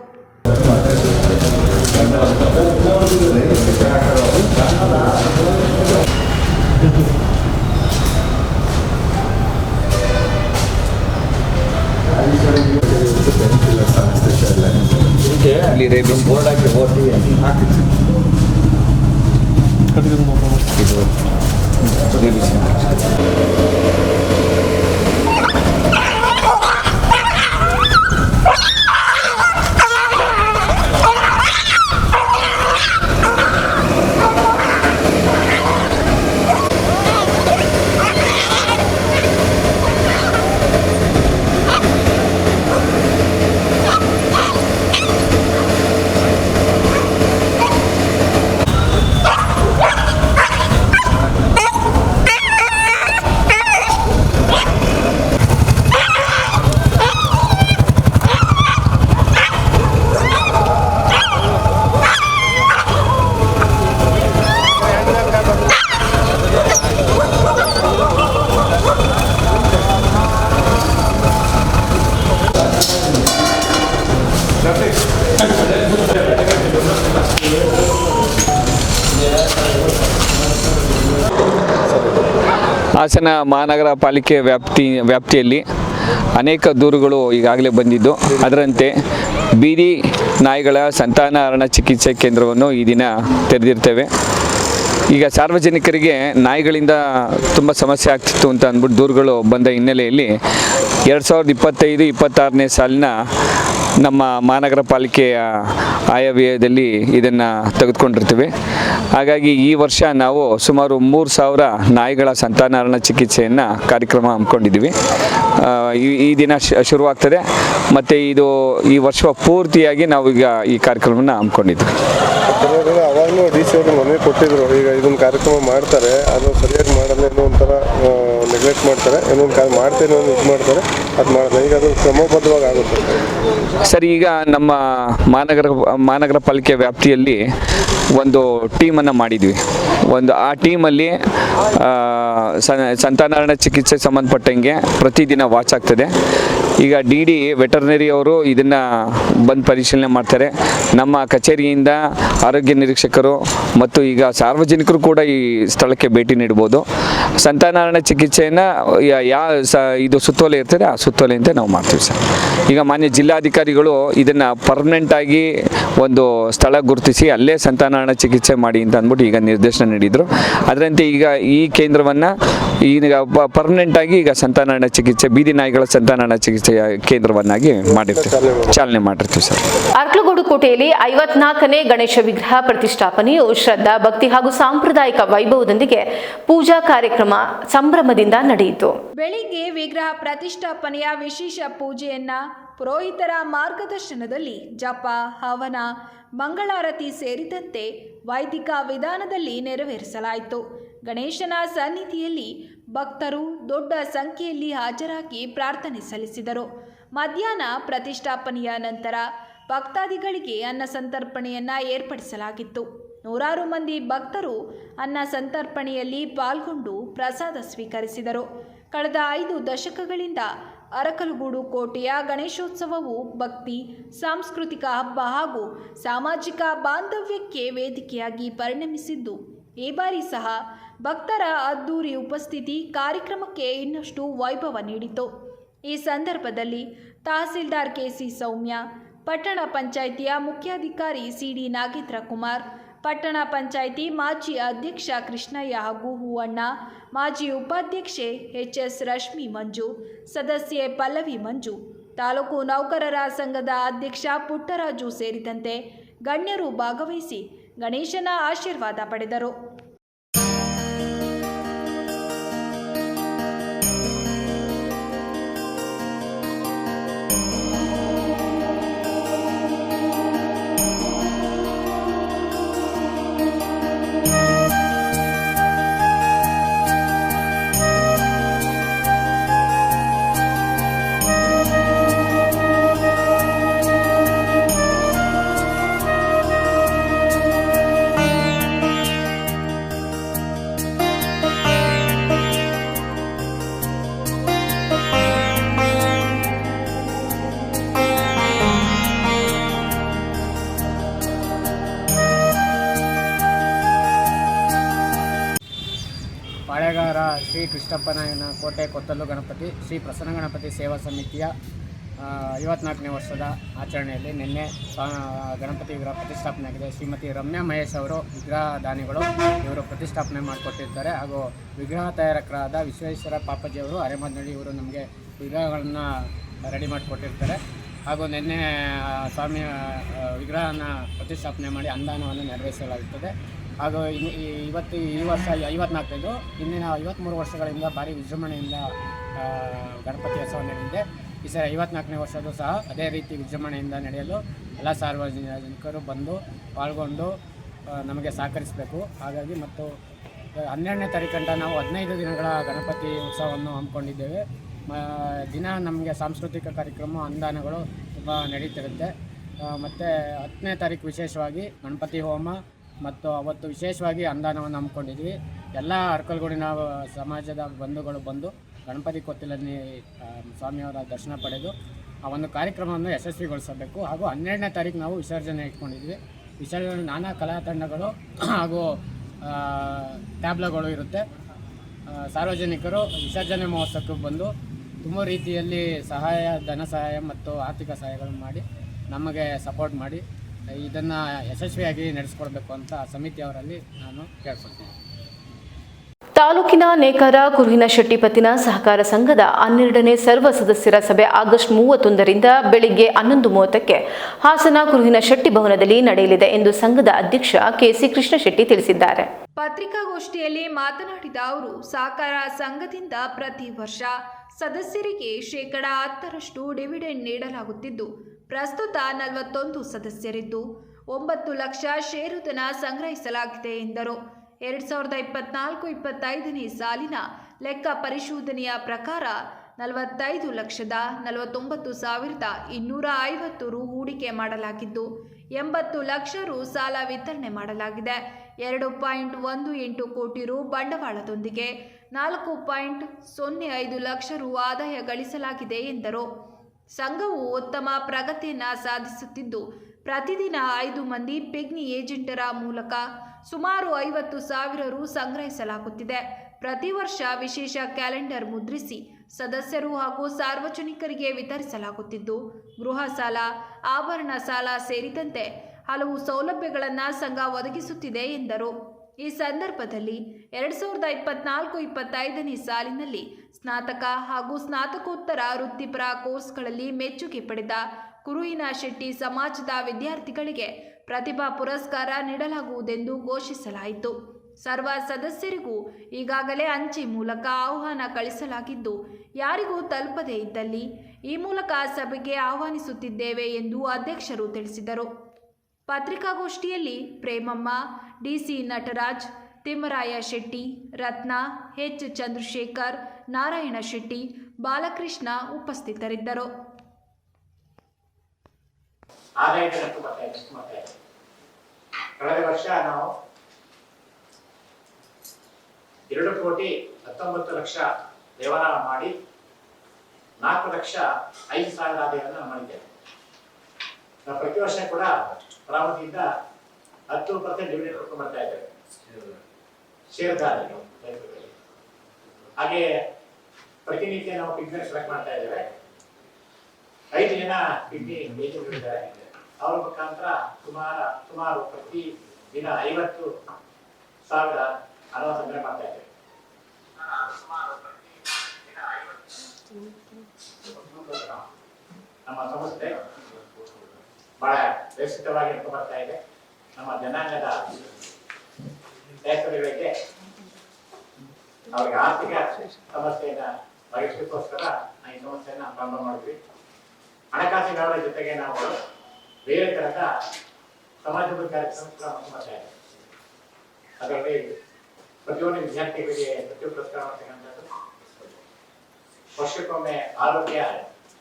ಹಾಸನ ಮಹಾನಗರ ಪಾಲಿಕೆ ವ್ಯಾಪ್ತಿಯಲ್ಲಿ ಅನೇಕ ದೂರುಗಳು ಈಗಾಗಲೇ ಬಂದಿದ್ದು, ಅದರಂತೆ ಬೀದಿ ನಾಯಿಗಳ ಸಂತಾನಹರಣ ಚಿಕಿತ್ಸೆ ಕೇಂದ್ರವನ್ನು ಈ ದಿನ ತೆರೆದಿರ್ತೇವೆ. ಈಗ ಸಾರ್ವಜನಿಕರಿಗೆ ನಾಯಿಗಳಿಂದ ತುಂಬ ಸಮಸ್ಯೆ ಆಗ್ತಿತ್ತು ಅಂತ ಅಂದ್ಬಿಟ್ಟು ದೂರುಗಳು ಬಂದ ಹಿನ್ನೆಲೆಯಲ್ಲಿ 2025-26ನೇ ಸಾಲಿನ ನಮ್ಮ ಮಹಾನಗರ ಪಾಲಿಕೆಯ ಆಯವ್ಯಯದಲ್ಲಿ ಇದನ್ನು ತೆಗೆದುಕೊಂಡಿರ್ತೀವಿ. ಹಾಗಾಗಿ ಈ ವರ್ಷ ನಾವು ಸುಮಾರು 3,000 ನಾಯಿಗಳ ಸಂತಾನಹರಣ ಚಿಕಿತ್ಸೆಯನ್ನು ಕಾರ್ಯಕ್ರಮ ಹಮ್ಮಿಕೊಂಡಿದ್ದೀವಿ. ಈ ದಿನ ಶುರುವಾಗ್ತದೆ ಮತ್ತು ಇದು ಈ ವರ್ಷ ಪೂರ್ತಿಯಾಗಿ ನಾವು ಈಗ ಈ ಕಾರ್ಯಕ್ರಮವನ್ನು ಹಮ್ಮಿಕೊಂಡಿದ್ವಿ. ಅವಾಗಲೂ DC ಅವರು ಮನವಿ ಕೊಟ್ಟಿದ್ರು, ಈಗ ಇದೊಂದು ಕಾರ್ಯಕ್ರಮ ಮಾಡ್ತಾರೆ, ಅದು ಸರಿಯಾಗಿ ಮಾಡಲ್ಲ, ಏನೋ ಒಂಥರ ನೆಗ್ಲೆಕ್ಟ್ ಮಾಡ್ತಾರೆ, ಏನೋ ಒಂದು ಮಾಡ್ತೇನೆ ಇದು ಮಾಡ್ತಾರೆ, ಅದು ಮಾಡ್ತಾರೆ. ಈಗ ಅದು ಕ್ರಮಬದ್ಧವಾಗಿ ಆಗುತ್ತೆ ಸರ್. ಈಗ ನಮ್ಮ ಮಹಾನಗರ ಪಾಲಿಕೆ ವ್ಯಾಪ್ತಿಯಲ್ಲಿ ಒಂದು ಟೀಮನ್ನು ಮಾಡಿದ್ವಿ. ಆ ಟೀಮಲ್ಲಿ ಸಂತಾನಹರಣ ಚಿಕಿತ್ಸೆಗೆ ಸಂಬಂಧಪಟ್ಟಂಗೆ ಪ್ರತಿದಿನ ವಾಚ್ ಆಗ್ತದೆ. ಈಗ DD ವೆಟರ್ನರಿ ಅವರು ಇದನ್ನು ಬಂದು ಪರಿಶೀಲನೆ ಮಾಡ್ತಾರೆ. ನಮ್ಮ ಕಚೇರಿಯಿಂದ ಆರೋಗ್ಯ ನಿರೀಕ್ಷಕರು ಮತ್ತು ಈಗ ಸಾರ್ವಜನಿಕರು ಕೂಡ ಈ ಸ್ಥಳಕ್ಕೆ ಭೇಟಿ ನೀಡ್ಬೋದು. ಸಂತಾನಹರಣ ಚಿಕಿತ್ಸೆಯನ್ನು ಇದು ಸುತ್ತೋಲೆ ಇರ್ತದೆ, ಆ ಸುತ್ತೋಲೆಯಂತೆ ನಾವು ಮಾಡ್ತೀವಿ ಸರ್. ಈಗ ಮಾನ್ಯ ಜಿಲ್ಲಾಧಿಕಾರಿಗಳು ಇದನ್ನು ಪರ್ಮನೆಂಟಾಗಿ ಒಂದು ಸ್ಥಳ ಗುರುತಿಸಿ ಅಲ್ಲೇ ಸಂತಾನಹರಣ ಚಿಕಿತ್ಸೆ ಮಾಡಿ ಅಂತ ಅಂದ್ಬಿಟ್ಟು ಈಗ ನಿರ್ದೇಶನ ನೀಡಿದರು. ಅದರಂತೆ ಈಗ ಈ ಕೇಂದ್ರವನ್ನು ಈಗ ಪರ್ಮನೆಂಟಾಗಿ ಈಗ ಸಂತಾನಹರಣ ಚಿಕಿತ್ಸೆ, ಬೀದಿ ನಾಯಿಗಳ ಸಂತಾನಹರಣ ಚಿಕಿತ್ಸೆ ಕೇಂದ್ರವನ್ನಾಗಿ ಮಾಡಿರ್ತೀವಿ, ಚಾಲನೆ ಮಾಡಿರ್ತೀವಿ ಸರ್. ಅರ್ಕಲಗೂಡು ಕೋಟೆಯಲ್ಲಿ 54ನೇ ಗಣೇಶ ವಿಗ್ರಹ ಪ್ರತಿಷ್ಠಾಪನೆಯು ಶ್ರದ್ಧಾ, ಭಕ್ತಿ ಹಾಗೂ ಸಾಂಪ್ರದಾಯಿಕ ವೈಭವದೊಂದಿಗೆ ಪೂಜಾ ಕಾರ್ಯಕ್ರಮ ಸಂಭ್ರಮದಿಂದ ನಡೆಯಿತು. ಬೆಳಿಗ್ಗೆ ವಿಗ್ರಹ ಪ್ರತಿಷ್ಠಾಪನೆಯ ವಿಶೇಷ ಪೂಜೆಯನ್ನ ಪುರೋಹಿತರ ಮಾರ್ಗದರ್ಶನದಲ್ಲಿ ಜಪ, ಹವನ, ಮಂಗಳಾರತಿ ಸೇರಿದಂತೆ ವೈದಿಕ ವಿಧಾನದಲ್ಲಿ ನೆರವೇರಿಸಲಾಯಿತು. ಗಣೇಶನ ಸನ್ನಿಧಿಯಲ್ಲಿ ಭಕ್ತರು ದೊಡ್ಡ ಸಂಖ್ಯೆಯಲ್ಲಿ ಹಾಜರಾಗಿ ಪ್ರಾರ್ಥನೆ ಸಲ್ಲಿಸಿದರು. ಮಧ್ಯಾಹ್ನ ಪ್ರತಿಷ್ಠಾಪನೆಯ ನಂತರ ಭಕ್ತಾದಿಗಳಿಗೆ ಅನ್ನ ಸಂತರ್ಪಣೆಯನ್ನು ಏರ್ಪಡಿಸಲಾಗಿತ್ತು. ನೂರಾರು ಮಂದಿ ಭಕ್ತರು ಅನ್ನ ಸಂತರ್ಪಣೆಯಲ್ಲಿ ಪಾಲ್ಗೊಂಡು ಪ್ರಸಾದ ಸ್ವೀಕರಿಸಿದರು. ಕಳೆದ 5 ದಶಕಗಳಿಂದ ಅರಕಲಗೂಡು ಕೋಟೆಯ ಗಣೇಶೋತ್ಸವವು ಭಕ್ತಿ, ಸಾಂಸ್ಕೃತಿಕ ಹಬ್ಬ ಹಾಗೂ ಸಾಮಾಜಿಕ ಬಾಂಧವ್ಯಕ್ಕೆ ವೇದಿಕೆಯಾಗಿ ಪರಿಣಮಿಸಿದ್ದು, ಈ ಬಾರಿ ಸಹ ಭಕ್ತರ ಅದ್ದೂರಿ ಉಪಸ್ಥಿತಿ ಕಾರ್ಯಕ್ರಮಕ್ಕೆ ಇನ್ನಷ್ಟು ವೈಭವ ನೀಡಿತು. ಈ ಸಂದರ್ಭದಲ್ಲಿ ತಹಸೀಲ್ದಾರ್ KC ಸೌಮ್ಯ, ಪಟ್ಟಣ ಪಂಚಾಯಿತಿಯ ಮುಖ್ಯಾಧಿಕಾರಿ CD ನಾಗೇಂದ್ರ ಕುಮಾರ್, ಪಟ್ಟಣ ಪಂಚಾಯಿತಿ ಮಾಜಿ ಅಧ್ಯಕ್ಷ ಕೃಷ್ಣಯ್ಯ ಹಾಗೂ ಹೂವಣ್ಣ, ಮಾಜಿ ಉಪಾಧ್ಯಕ್ಷೆ HS ರಶ್ಮಿ ಮಂಜು, ಸದಸ್ಯೆ ಪಲ್ಲವಿ ಮಂಜು, ತಾಲೂಕು ನೌಕರರ ಸಂಘದ ಅಧ್ಯಕ್ಷ ಪುಟ್ಟರಾಜು ಸೇರಿದಂತೆ ಗಣ್ಯರು ಭಾಗವಹಿಸಿ ಗಣೇಶನ ಆಶೀರ್ವಾದ ಪಡೆದರು. ಪಾಳೆಗಾರ ಶ್ರೀ ಕೃಷ್ಣಪ್ಪನಾಯನ ಕೋಟೆ ಕೊತ್ತಲು ಗಣಪತಿ ಶ್ರೀ ಪ್ರಸನ್ನ ಗಣಪತಿ ಸೇವಾ ಸಮಿತಿಯ 54ನೇ ವರ್ಷದ ಆಚರಣೆಯಲ್ಲಿ ನಿನ್ನೆ ಗಣಪತಿ ವಿಗ್ರಹ ಪ್ರತಿಷ್ಠಾಪನೆ ಆಗಿದೆ. ಶ್ರೀಮತಿ ರಮ್ಯಾ ಮಹೇಶ್ ಅವರು ವಿಗ್ರಹ ದಾನಿಗಳು, ಇವರು ಪ್ರತಿಷ್ಠಾಪನೆ ಮಾಡಿಕೊಟ್ಟಿರ್ತಾರೆ. ಹಾಗೂ ವಿಗ್ರಹ ತಯಾರಕರಾದ ವಿಶ್ವೇಶ್ವರ ಪಾಪಜಿಯವರು ಅರೆಮದ್ನಳ್ಳಿ, ಇವರು ನಮಗೆ ವಿಗ್ರಹಗಳನ್ನು ರೆಡಿ ಮಾಡಿಕೊಟ್ಟಿರ್ತಾರೆ. ಹಾಗೂ ನಿನ್ನೆ ಸ್ವಾಮಿಯ ವಿಗ್ರಹನ ಪ್ರತಿಷ್ಠಾಪನೆ ಮಾಡಿ ಅನುದಾನವನ್ನು ನೆರವೇರಿಸಲಾಗುತ್ತದೆ. ಹಾಗೂ ಈ ವರ್ಷ 54ನೇದು, ಹಿಂದಿನ 53 ವರ್ಷಗಳಿಂದ ಭಾರಿ ವಿಜೃಂಭಣೆಯಿಂದ ಗಣಪತಿ ಉತ್ಸವ ನಡೆದಿದೆ. ಈ ಸರಿ 54ನೇ ವರ್ಷದ್ದು ಸಹ ಅದೇ ರೀತಿ ವಿಜೃಂಭಣೆಯಿಂದ ನಡೆಯಲು ಎಲ್ಲ ಸಾರ್ವಜನಿಕರು ಬಂದು ಪಾಲ್ಗೊಂಡು ನಮಗೆ ಸಹಕರಿಸಬೇಕು. ಹಾಗಾಗಿ ಮತ್ತು 12ನೇ ತಾರೀಕಂಟ ನಾವು 15 ದಿನಗಳ ಗಣಪತಿ ಉತ್ಸವವನ್ನು ಹಮ್ಮಿಕೊಂಡಿದ್ದೇವೆ. ದಿನ ನಮಗೆ ಸಾಂಸ್ಕೃತಿಕ ಕಾರ್ಯಕ್ರಮ, ಅನುದಾನಗಳು ತುಂಬ ನಡೀತಿರುತ್ತೆ. ಮತ್ತು 10ನೇ ತಾರೀಕು ವಿಶೇಷವಾಗಿ ಗಣಪತಿ ಹೋಮ ಮತ್ತು ಅವತ್ತು ವಿಶೇಷವಾಗಿ ಅನುದಾನವನ್ನು ಹಮ್ಮಿಕೊಂಡಿದ್ವಿ. ಎಲ್ಲ ಅರಕಲಗೂಡಿನ ಸಮಾಜದ ಬಂಧುಗಳು ಬಂದು ಗಣಪತಿ ಕೊತ್ತಲಲ್ಲಿ ಸ್ವಾಮಿಯವರ ದರ್ಶನ ಪಡೆದು ಆ ಒಂದು ಕಾರ್ಯಕ್ರಮವನ್ನು ಯಶಸ್ವಿಗೊಳಿಸಬೇಕು. ಹಾಗೂ 12ನೇ ತಾರೀಕು ನಾವು ವಿಸರ್ಜನೆ ಇಟ್ಕೊಂಡಿದ್ವಿ. ವಿಸರ್ಜನೆ ನಾನಾ ಕಲಾ ತಂಡಗಳು ಹಾಗೂ ಟ್ಯಾಬ್ಲೋಗಳು ಇರುತ್ತೆ. ಸಾರ್ವಜನಿಕರು ವಿಸರ್ಜನೆ ಮಹೋತ್ಸವಕ್ಕೆ ಬಂದು ತುಂಬ ರೀತಿಯಲ್ಲಿ ಸಹಾಯ, ಧನ ಸಹಾಯ ಮತ್ತು ಆರ್ಥಿಕ ಸಹಾಯಗಳನ್ನು ಮಾಡಿ ನಮಗೆ ಸಪೋರ್ಟ್ ಮಾಡಿ ಇದನ್ನು ಯಶಸ್ವಿಯಾಗಿ ನಡೆಸ್ಕೊಡ್ಬೇಕು ಅಂತ ಸಮಿತಿಯವರಲ್ಲಿ ನಾನು ಕೇಳ್ಕೊಳ್ತೀನಿ. ತಾಲೂಕಿನ ನೇಕಾರ ಕುರುಹಿನಶೆಟ್ಟಿ ಪತ್ತಿನ ಸಹಕಾರ ಸಂಘದ 12ನೇ ಸರ್ವ ಸದಸ್ಯರ ಸಭೆ ಆಗಸ್ಟ್ 31ರಿಂದ ಬೆಳಿಗ್ಗೆ 11:30ಕ್ಕೆ ಹಾಸನ ಕುರುಹಿನಶೆಟ್ಟಿ ಭವನದಲ್ಲಿ ನಡೆಯಲಿದೆ ಎಂದು ಸಂಘದ ಅಧ್ಯಕ್ಷ ಕೆಸಿ ಕೃಷ್ಣಶೆಟ್ಟಿ ತಿಳಿಸಿದ್ದಾರೆ. ಪತ್ರಿಕಾಗೋಷ್ಠಿಯಲ್ಲಿ ಮಾತನಾಡಿದ ಅವರು, ಸಹಕಾರ ಸಂಘದಿಂದ ಪ್ರತಿ ವರ್ಷ ಸದಸ್ಯರಿಗೆ ಶೇಕಡ 10ರಷ್ಟು ಡಿವಿಡೆಂಡ್ ನೀಡಲಾಗುತ್ತಿದ್ದು, ಪ್ರಸ್ತುತ 41 ಸದಸ್ಯರಿದ್ದು 9 ಲಕ್ಷ ಷೇರುಧನ ಸಂಗ್ರಹಿಸಲಾಗಿದೆ ಎಂದರು. 2024-25ನೇ ಸಾಲಿನ ಲೆಕ್ಕ ಪರಿಶೋಧನೆಯ ಪ್ರಕಾರ 45,49,250 ರು ಹೂಡಿಕೆ ಮಾಡಲಾಗಿದ್ದು 80 ಲಕ್ಷ ರು ಸಾಲ ವಿತರಣೆ ಮಾಡಲಾಗಿದೆ. 2.18 ಕೋಟಿ ರು ಬಂಡವಾಳದೊಂದಿಗೆ 4.05 ಲಕ್ಷ ರು ಆದಾಯ ಗಳಿಸಲಾಗಿದೆ ಎಂದರು. ಸಂಘವು ಉತ್ತಮ ಪ್ರಗತಿಯನ್ನು ಸಾಧಿಸುತ್ತಿದ್ದು, ಪ್ರತಿದಿನ 5 ಮಂದಿ ಪಿಗ್ನಿ ಏಜೆಂಟರ ಮೂಲಕ ಸುಮಾರು 50,000 ರು ಸಂಗ್ರಹಿಸಲಾಗುತ್ತಿದೆ. ಪ್ರತಿ ವರ್ಷ ವಿಶೇಷ ಕ್ಯಾಲೆಂಡರ್ ಮುದ್ರಿಸಿ ಸದಸ್ಯರು ಹಾಗೂ ಸಾರ್ವಜನಿಕರಿಗೆ ವಿತರಿಸಲಾಗುತ್ತಿದ್ದು, ಗೃಹ ಸಾಲ, ಆಭರಣ ಸಾಲ ಸೇರಿದಂತೆ ಹಲವು ಸೌಲಭ್ಯಗಳನ್ನು ಸಂಘ ಒದಗಿಸುತ್ತಿದೆ ಎಂದರು. ಈ ಸಂದರ್ಭದಲ್ಲಿ 2024-25ನೇ ಸಾಲಿನಲ್ಲಿ ಸ್ನಾತಕ ಹಾಗೂ ಸ್ನಾತಕೋತ್ತರ ವೃತ್ತಿಪರ ಕೋರ್ಸ್ಗಳಲ್ಲಿ ಮೆಚ್ಚುಗೆ ಪಡೆದ ಕುರುಹಿನಶೆಟ್ಟಿ ಸಮಾಜದ ವಿದ್ಯಾರ್ಥಿಗಳಿಗೆ ಪ್ರತಿಭಾ ಪುರಸ್ಕಾರ ನೀಡಲಾಗುವುದೆಂದು ಘೋಷಿಸಲಾಯಿತು. ಸರ್ವ ಸದಸ್ಯರಿಗೂ ಈಗಾಗಲೇ ಅಂಚೆ ಮೂಲಕ ಆಹ್ವಾನ ಕಳಿಸಲಾಗಿದ್ದು, ಯಾರಿಗೂ ತಲುಪದೇ ಇದ್ದಲ್ಲಿ ಈ ಮೂಲಕ ಸಭೆಗೆ ಆಹ್ವಾನಿಸುತ್ತಿದ್ದೇವೆ ಎಂದು ಅಧ್ಯಕ್ಷರು ತಿಳಿಸಿದರು. ಪತ್ರಿಕಾಗೋಷ್ಠಿಯಲ್ಲಿ ಪ್ರೇಮಮ್ಮ, ಡಿಸಿ ನಟರಾಜ್, ತಿಮ್ಮರಾಯ ಶೆಟ್ಟಿ, ರತ್ನ, ಎಚ್ ಚಂದ್ರಶೇಖರ್, ನಾರಾಯಣ ಶೆಟ್ಟಿ, ಬಾಲಕೃಷ್ಣ ಉಪಸ್ಥಿತರಿದ್ದರು. ಕಳೆದ ವರ್ಷ ನಾವು 2,19,00,000 ವ್ಯವಹಾರ ಮಾಡಿ 4,05,000 ಆದಾಯವನ್ನು ಮಾಡಿದ್ದೇವೆ. ನಾವು ಪ್ರತಿ ವರ್ಷ ಕೂಡ ಪರಾಮತಿಯಿಂದ 10% ಡಿವಿಡೆಂಡ್ ಕೊಟ್ಟು ಬರ್ತಾ ಇದ್ದೇವೆ ಷೇರುದಾರರಿಗೆ. ಹಾಗೆ ಪ್ರತಿನಿತ್ಯ ನಾವು ಪಿಗ್ನಿ ಸೆಲೆಕ್ಟ್ ಮಾಡ್ತಾ ಇದ್ದೇವೆ. 5 ಜನ ಪಿಗ್ನಿ ಏಜೆಂಟ್ಗಳಿದ್ದಾರೆ. ಅವರ ಮುಖಾಂತರ ಸುಮಾರು ಪ್ರತಿ ದಿನ 50,000 ಹಣ ಸಂಗ್ರಹ ಮಾಡ್ತಾ ಇದ್ದೇವೆ. ನಮ್ಮ ಸಂಸ್ಥೆ ಬಹಳ ವ್ಯವಸ್ಥಿತವಾಗಿ ನಡ್ಕೊಂಡು ಬರ್ತಾ ಇದೆ. ನಮ್ಮ ಜನಾಂಗದ ಸದಸ್ಯರಿಗೆ ಅವರಿಗೆ ಆರ್ಥಿಕ ಸಮಸ್ಯೆಯನ್ನ ಬಗೆಹರಿಸಲಿಕ್ಕೋಸ್ಕರ ಈ ಸಮಸ್ಯೆಯನ್ನ ಪ್ರಾರಂಭ ಮಾಡಿದ್ವಿ. ಹಣಕಾಸಿನ ವ್ಯವಹಾರ ಜೊತೆಗೆ ನಾವು ಬೇರೆ ತರಹದ ಸಮಾಜಮುಖಿ ಕಾರ್ಯಕ್ರಮ ಕೂಡ ಮಾಡ್ತಾ ಇದ್ದೇವೆ. ಅದರಲ್ಲಿ ಪ್ರತಿಯೊಂದು ವಿದ್ಯಾರ್ಥಿಗಳಿಗೆ ಪ್ರತಿಯೊಂದು ಪುರಸ್ಕಾರ ಮಾಡ್ತಕ್ಕಂಥದ್ದು, ವರ್ಷಕ್ಕೊಮ್ಮೆ ಆರೋಗ್ಯ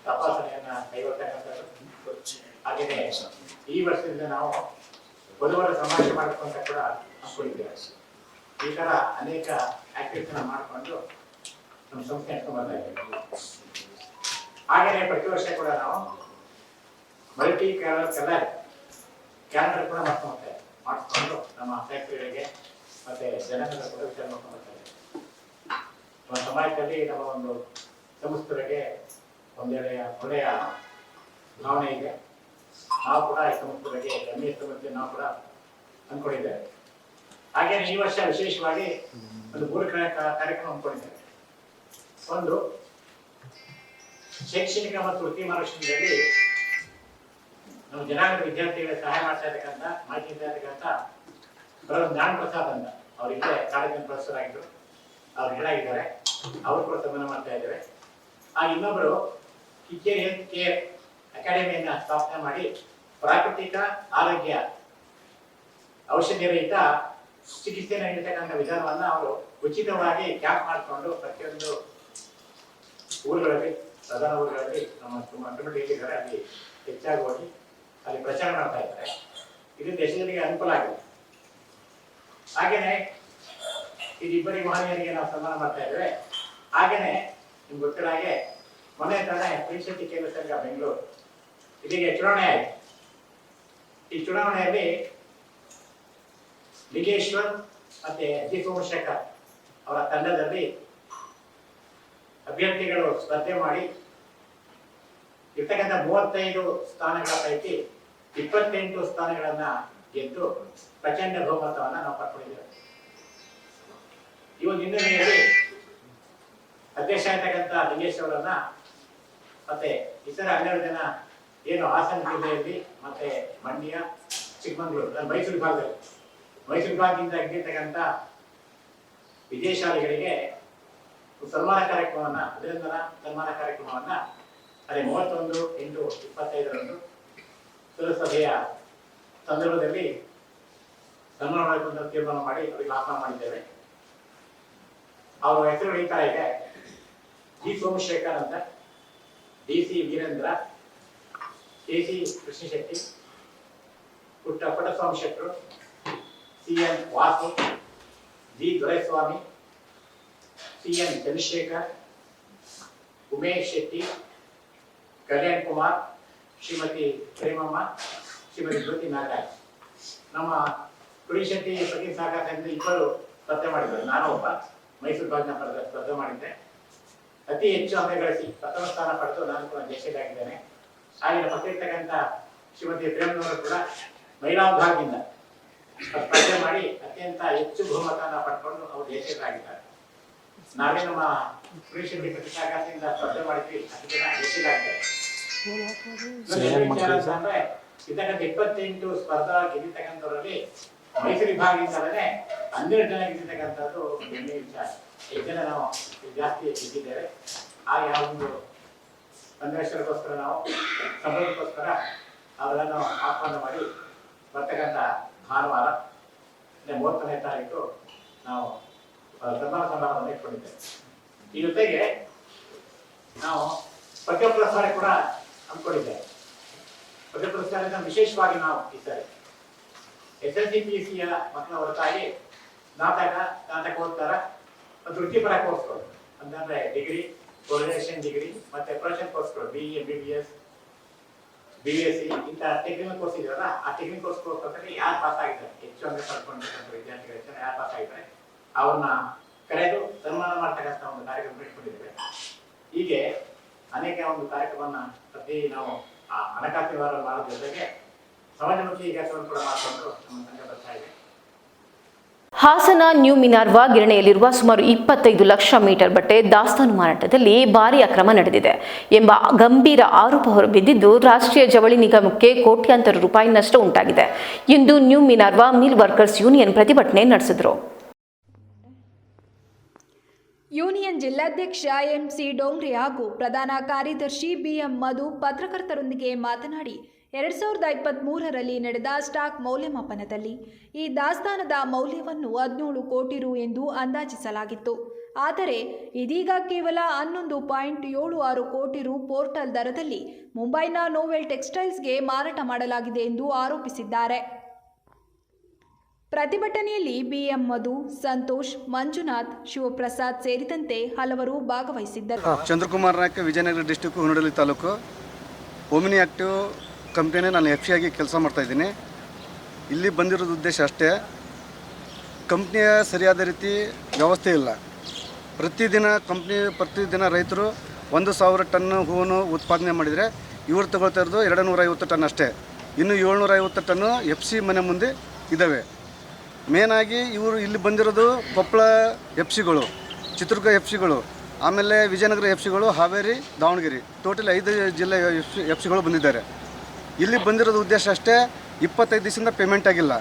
ತಪಾಸಣೆಯನ್ನ ಕೈಗೊಳ್ತಕ್ಕಂಥದ್ದು, ಹಾಗೆಯೇ ಈ ವರ್ಷದಿಂದ ನಾವು ಬುಧವಾರ ಸಮಾವೇಶ ಮಾಡಿಕೊಂಡ ಕೂಡ ಹಾಕೊಂಡಿದ್ದೇವೆ. ಈ ತರ ಅನೇಕ ಆಕ್ಟಿವಿಟಿನ ಮಾಡಿಕೊಂಡು ನಮ್ಮ ಸಂಸ್ಥೆ ನಡ್ಕೊಂಡು ಬರ್ತಾ ಇದ್ದೇವೆ. ಹಾಗೆಯೇ ಪ್ರತಿ ವರ್ಷ ಕೂಡ ನಾವು ಮಲ್ಟಿ ಕ್ಯಾಲೆಂಡರ್ ಕೂಡ ಮಾಡಿಸ್ಕೊಂಡು ನಮ್ಮ ಫ್ಯಾಕ್ಟರಿಗಳಿಗೆ ಮತ್ತೆ ಜನಗಳ ಕೂಡ ವಿಚಾರ ಮಾಡ್ಕೊಂಡು ಬರ್ತಾ ಇದ್ದೇವೆ. ನಮ್ಮ ಸಮಾಜದಲ್ಲಿ ನಮ್ಮ ಒಂದು ಸಂಸ್ಥೆಗಳಿಗೆ ಒಳ್ಳೆಯ ಭಾವನೆ ಇದೆ. ನಾವು ಕೂಡ ಈ ಸಂಸ್ಥೆಗಳಿಗೆ ಗಣ್ಯ ಸಂಸ್ಥೆ ನಾವು ಕೂಡ ಅಂದ್ಕೊಂಡಿದ್ದೇವೆ. ಹಾಗೇನೆ ಈ ವರ್ಷ ವಿಶೇಷವಾಗಿ ಒಂದು 3 ಕಾರ್ಯಕ್ರಮ ಅಂದ್ಕೊಂಡಿದ್ದೇವೆ. ಒಂದು ಶೈಕ್ಷಣಿಕ ಮತ್ತು ವೃತ್ತಿ ಮಾರ್ಗದರ್ಶನದಲ್ಲಿ ನಮ್ಮ ಜನಾಂಗದ ವಿದ್ಯಾರ್ಥಿಗಳಿಗೆ ಸಹಾಯ ಮಾಡ್ತಾ ಇರ್ತಕ್ಕಂಥ ಮಾಹಿತಿ ಇರ್ತಕ್ಕಂಥ ಜ್ಞಾನ ಪ್ರಸಾದ್ ಅಂತ ಅವರಿಗೆ ಕಾಲೇಜಿನ ಪ್ರೊಫೆಸರ್ ಆಗಿದ್ರು, ಅವ್ರು ಹೇಳಾಗಿದ್ದಾರೆ. ಅವರು ಕೂಡ ಸನ್ಮಾನ ಮಾಡ್ತಾ ಇದ್ದೇವೆ. ಆ ಇನ್ನೊಬ್ಬರು ಕಿಕ್ಕೇರಿ ಹೆಲ್ತ್ ಕೇರ್ ಅಕಾಡೆಮಿಯನ್ನ ಸ್ಥಾಪನೆ ಮಾಡಿ ಪ್ರಾಕೃತಿಕ ಆರೋಗ್ಯ ಔಷಧಿ ರಹಿತ ಚಿಕಿತ್ಸೆಯನ್ನು ನೀಡತಕ್ಕಂಥ ವಿಧಾನವನ್ನ ಅವರು ಉಚಿತವಾಗಿ ಕ್ಯಾಂಪ್ ಮಾಡಿಕೊಂಡು ಪ್ರತಿಯೊಂದು ಊರುಗಳಲ್ಲಿ, ಪ್ರಧಾನ ಊರುಗಳಲ್ಲಿ ನಮ್ಮ ಕಮ್ಯುನಿಟಿ ಇದ್ದಾರೆ, ಅಲ್ಲಿ ಹೆಚ್ಚಾಗಿ ಹೋಗಿ ಅಲ್ಲಿ ಪ್ರಚಾರ ಮಾಡ್ತಾ ಇದ್ದಾರೆ. ಇದು ದೇಶಗಳಿಗೆ ಅನುಕೂಲ ಆಗಿದೆ. ಹಾಗೇನೆ ಇಬ್ಬರಿಗೆ ಮಹನೀಯರಿಗೆ ನಾವು ಸನ್ಮಾನ ಮಾಡ್ತಾ ಇದ್ದೇವೆ. ಹಾಗೇನೆ ನಿಮ್ಗೆ ಗೊತ್ತಿರೋ ಹಾಗೆ ಮೊನ್ನೆ ತಾನೇ ಪ್ರಿನ್ಸಿಪಲ್ ಕೇಂದ್ರ ಸಂಘ ಬೆಂಗಳೂರು ಇಲ್ಲಿಗೆ ಚುನಾವಣೆ ಆಯಿತು. ಈ ಚುನಾವಣೆಯಲ್ಲಿ ಲಿಂಗೇಶ್ವರ್ ಮತ್ತೆ ಜಿ ಸೋಮಶೇಖರ್ ಅವರ ತಂಡದಲ್ಲಿ ಅಭ್ಯರ್ಥಿಗಳು ಸ್ಪರ್ಧೆ ಮಾಡಿ ಇರ್ತಕ್ಕಂಥ 35 ಸ್ಥಾನಗಳ ಪೈಕಿ 28 ಸ್ಥಾನಗಳನ್ನ ಗೆದ್ದು ಪ್ರಚಂಡ ಬಹುಮತವನ್ನ ನಾವು ಪಡ್ಕೊಂಡಿದ್ದೇವೆ. ಈ ಒಂದು ಹಿನ್ನೆಲೆಯಲ್ಲಿ ಅಧ್ಯಕ್ಷ ಆಗಿರ್ತಕ್ಕಂಥ ಲಿಂಗೇಶ್ ಅವರನ್ನ ಮತ್ತೆ ಇತರ 12 ಜನ ಏನು ಹಾಸನ ಜಿಲ್ಲೆಯಲ್ಲಿ ಮತ್ತೆ ಮಂಡ್ಯ, ಚಿಕ್ಕಮಗಳೂರು, ಮೈಸೂರು ವಿಭಾಗದಿಂದ ಗೆದ್ದಿರ್ತಕ್ಕಂಥ ವಿಜಯಶಾಲಿಗಳಿಗೆ ಸನ್ಮಾನ ಕಾರ್ಯಕ್ರಮವನ್ನ, ಅಭಿನಂದನಾ ಸನ್ಮಾನ ಕಾರ್ಯಕ್ರಮವನ್ನ 31/8/25 ಸುರಸಭೆಯ ಸಂದರ್ಭದಲ್ಲಿ ಸನ್ಮಾನ ಮಾಡಬೇಕು ತೀರ್ಮಾನ ಮಾಡಿ ಅವರಿಗೆ ಆಹ್ವಾನ ಮಾಡಿದ್ದೇವೆ. ಅವರ ಹೆಸರು ಈ ತರ ಇದೆ: ಜಿ ಸೋಮಶೇಖರ್ ಅಂತ, DC ವೀರೇಂದ್ರ, KC ಕೃಷ್ಣಶೆಟ್ಟಿ, ಪುಟ್ಟಸ್ವಾಮಿ ಶೆಟ್ಟರು, CN Vasu, G Doreswamy, CN Chandrashekar, Umesh Shetty, Kalyan Kumar, Shrimati Premamma, Shrimati Jyothi Nagaraj. ನಮ್ಮ ಶೆಟ್ಟಿ ಪತಿ ಸಹಕಾರ ಸಂಘದಿಂದ 2 ಸ್ಪರ್ಧೆ ಮಾಡಿದ್ದಾರೆ. ನಾನು ಒಬ್ಬ ಮೈಸೂರು ಭಾಗನ ಸ್ಪರ್ಧೆ ಮಾಡಿದ್ದೆ. ಅತಿ ಹೆಚ್ಚು ಅಂಕ ಗಳಿಸಿ 11 ಸ್ಥಾನ ಪಡೆದು ನಾನು ಕೂಡ ಜಯಶೀಲಾಗಿದ್ದೇನೆ. ಹಾಗೆ ಪಟ್ಟಿರ್ತಕ್ಕಂಥ ಶ್ರೀಮತಿ ಪ್ರೇಮನವರು ಕೂಡ ಮಹಿಳಾ ವಿಭಾಗದಿಂದ ಸ್ಪರ್ಧೆ ಮಾಡಿ ಅತ್ಯಂತ ಹೆಚ್ಚು ಬಹುಮತನ ಪಡ್ಕೊಂಡು ಅವರು ಜಯಶೀಲರಾಗಿದ್ದಾರೆ. ನಾವೇ ನಮ್ಮ ಶೆಟ್ಟಿ ಪತಿ ಸಹಕಾರದಿಂದ ಸ್ಪರ್ಧೆ ಮಾಡಿದ್ವಿ, ಅತಿ ಜನ ಜಯಶೀಲಾಗಿದ್ದಾರೆ. ಇರ್ತಕ್ಕಂಥ 28 ಸ್ಪರ್ಧಾ ಗೆದ್ದಿರ್ತಕ್ಕಂಥವರಲ್ಲಿ ಮೈಸೂರು ವಿಭಾಗದಿಂದಲೇ 12 ಜನ ಗೆದ್ದಿರ್ತಕ್ಕಂಥದ್ದು ಹೆಮ್ಮೆ ವಿಚಾರ. 8 ಜನ ನಾವು ಜಾಸ್ತಿ ಗೆದ್ದಿದ್ದೇವೆ. ಹಾಗೆ ಆ ಒಂದು ಸಂದೇಶಕ್ಕೋಸ್ಕರ ನಾವು ಸಂಬಳಕ್ಕೋಸ್ಕರ ಅವರನ್ನು ಆಹ್ವಾನ ಮಾಡಿ ಬರ್ತಕ್ಕಂಥ ಭಾನುವಾರ 30ನೇ ತಾರೀಕು ನಾವು ಸನ್ಮಾನ ಸಮಾರಂಭವನ್ನು ಇಟ್ಕೊಂಡಿದ್ದೇವೆ. ಈ ಜೊತೆಗೆ ನಾವು ಪದ್ಯ ಪುರಸ್ಕಾರ ಕೂಡ ಹಮ್ಮಿಕೊಂಡಿದ್ದೇವೆ. ಪದ್ಯ ಪುರಸ್ಕಾರದಿಂದ ವಿಶೇಷವಾಗಿ ನಾವು ಈ ಸರಿ SLC PUC ಮಕ್ಕಳ ಹೊರತಾಗಿ ಸ್ನಾತಕೋತ್ತರ ಮತ್ತು ವೃತ್ತಿಪರ ಕೋರ್ಸ್ಗಳು ಅಂತಂದ್ರೆ ಡಿಗ್ರಿ, ಕೋರ್ಡಿನೇಷನ್ ಡಿಗ್ರಿ ಮತ್ತೆ ಪ್ರೊಫೆಷನಲ್ ಕೋರ್ಸ್ಗಳು BE, MBBS, BSc ಇಂಥ ಟೆಕ್ನಿಕಲ್ ಕೋರ್ಸ್ ಇದೆಯಲ್ಲ, ಆ ಟೆಕ್ನಿಕಲ್ ಕೋರ್ಸ್ಗೋಸ್ಕರ ಯಾರು ಪಾಸ್ ಆಗಿದ್ದಾರೆ, ಹೆಚ್ಚು ಅಂಕ ಪಡ್ಕೊಂಡಿರ್ತಕ್ಕಂಥ ವಿದ್ಯಾರ್ಥಿಗಳು ಯಾರು ಪಾಸ್ ಆಗಿದ್ದಾರೆ ಅವ್ರನ್ನ ಕರೆದು ಸನ್ಮಾನ ಮಾಡ್ತಕ್ಕಂಥ ಒಂದು ಕಾರ್ಯಕ್ರಮ ಇಟ್ಕೊಂಡಿದ್ದೇವೆ. ಹೀಗೆ ಅನೇಕ ಒಂದು ಕಾರ್ಯಕ್ರಮವನ್ನ ಪ್ರತಿ ನಾವು ಹಣಕಾಸು ವ್ಯವಹಾರ ಮಾಡೋದ್ರ ಜೊತೆಗೆ ಸಮಾಜಮುಖಿ ಕೆಲಸವನ್ನು ಕೂಡ ಮಾಡಿಕೊಂಡು ನಮ್ಮ ಸಂಘ ಬರ್ತಾ ಇದೆ. ಹಾಸನ ನ್ಯೂ ಮಿನಾರ್ವಾ ಗಿರಣಿಯಲ್ಲಿರುವ ಸುಮಾರು 25 ಲಕ್ಷ ಮೀಟರ್ ಬಟ್ಟೆ ದಾಸ್ತಾನು ಮಾರಾಟದಲ್ಲಿ ಭಾರೀ ಅಕ್ರಮ ನಡೆದಿದೆ ಎಂಬ ಗಂಭೀರ ಆರೋಪ ಹೊರಬಿದ್ದಿದ್ದು ರಾಷ್ಟ್ರೀಯ ಜವಳಿ ನಿಗಮಕ್ಕೆ ಕೋಟ್ಯಾಂತರ ರೂಪಾಯಿ ನಷ್ಟ ಉಂಟಾಗಿದೆ ಎಂದು ನ್ಯೂ ಮಿನಾರ್ವಾ ಮಿಲ್ ವರ್ಕರ್ಸ್ ಯೂನಿಯನ್ ಪ್ರತಿಭಟನೆ ನಡೆಸಿದರು. ಯೂನಿಯನ್ ಜಿಲ್ಲಾಧ್ಯಕ್ಷ MC ಡೋಂಗ್ರೆ ಹಾಗೂ ಪ್ರಧಾನ ಕಾರ್ಯದರ್ಶಿ BM ಮಧು ಪತ್ರಕರ್ತರೊಂದಿಗೆ ಮಾತನಾಡಿ 2023ರಲ್ಲಿ ನಡೆದ ಸ್ಟಾಕ್ ಮೌಲ್ಯಮಾಪನದಲ್ಲಿ ಈ ದಾಸ್ತಾನದ ಮೌಲ್ಯವನ್ನು 17 ಕೋಟಿ ರು ಎಂದು ಅಂದಾಜಿಸಲಾಗಿತ್ತು. ಆದರೆ ಇದೀಗ ಕೇವಲ 11.76 ಕೋಟಿ ರು ಪೋರ್ಟಲ್ ದರದಲ್ಲಿ ಮುಂಬೈನ ನೋವೆಲ್ ಟೆಕ್ಸ್ಟೈಲ್ಸ್ಗೆ ಮಾರಾಟ ಮಾಡಲಾಗಿದೆ ಎಂದು ಆರೋಪಿಸಿದ್ದಾರೆ. ಪ್ರತಿಭಟನೆಯಲ್ಲಿ BM ಮಧು, ಸಂತೋಷ್, ಮಂಜುನಾಥ್, ಶಿವಪ್ರಸಾದ್ ಸೇರಿದಂತೆ ಹಲವರು ಭಾಗವಹಿಸಿದ್ದರು. Chandrakumar Naik, Vijayanagara district, Hunadalli taluk. Omni active ಕಂಪ್ನಿನೇ ನಾನು FC ಆಗಿ ಕೆಲಸ ಮಾಡ್ತಾಯಿದ್ದೀನಿ. ಇಲ್ಲಿ ಬಂದಿರೋದು ಉದ್ದೇಶ ಅಷ್ಟೇ, ಕಂಪ್ನಿಯ ಸರಿಯಾದ ರೀತಿ ವ್ಯವಸ್ಥೆ ಇಲ್ಲ. ಪ್ರತಿದಿನ ರೈತರು 1,000 ಟನ್ ಹೂವನ್ನು ಉತ್ಪಾದನೆ ಮಾಡಿದರೆ ಇವರು ತಗೊಳ್ತಾ ಇರೋದು 250 ಟನ್ ಅಷ್ಟೇ. ಇನ್ನು 750 ಟನ್ನು FC ಮನೆ ಮುಂದೆ ಇದ್ದಾವೆ. ಮೇನಾಗಿ ಇವರು ಇಲ್ಲಿ ಬಂದಿರೋದು ಕೊಪ್ಪಳ FCಗಳು, ಚಿತ್ರದುರ್ಗ FCಗಳು, ಆಮೇಲೆ ವಿಜಯನಗರ FCಗಳು, ಹಾವೇರಿ, ದಾವಣಗೆರೆ, ಟೋಟಲ್ 5 ಜಿಲ್ಲೆ FCಗಳು ಬಂದಿದ್ದಾರೆ. ಇಲ್ಲಿ ಬಂದಿರೋದು ಉದ್ದೇಶ ಅಷ್ಟೇ, 25 ದಿವಸದಿಂದ ಪೇಮೆಂಟ್ ಆಗಿಲ್ಲ.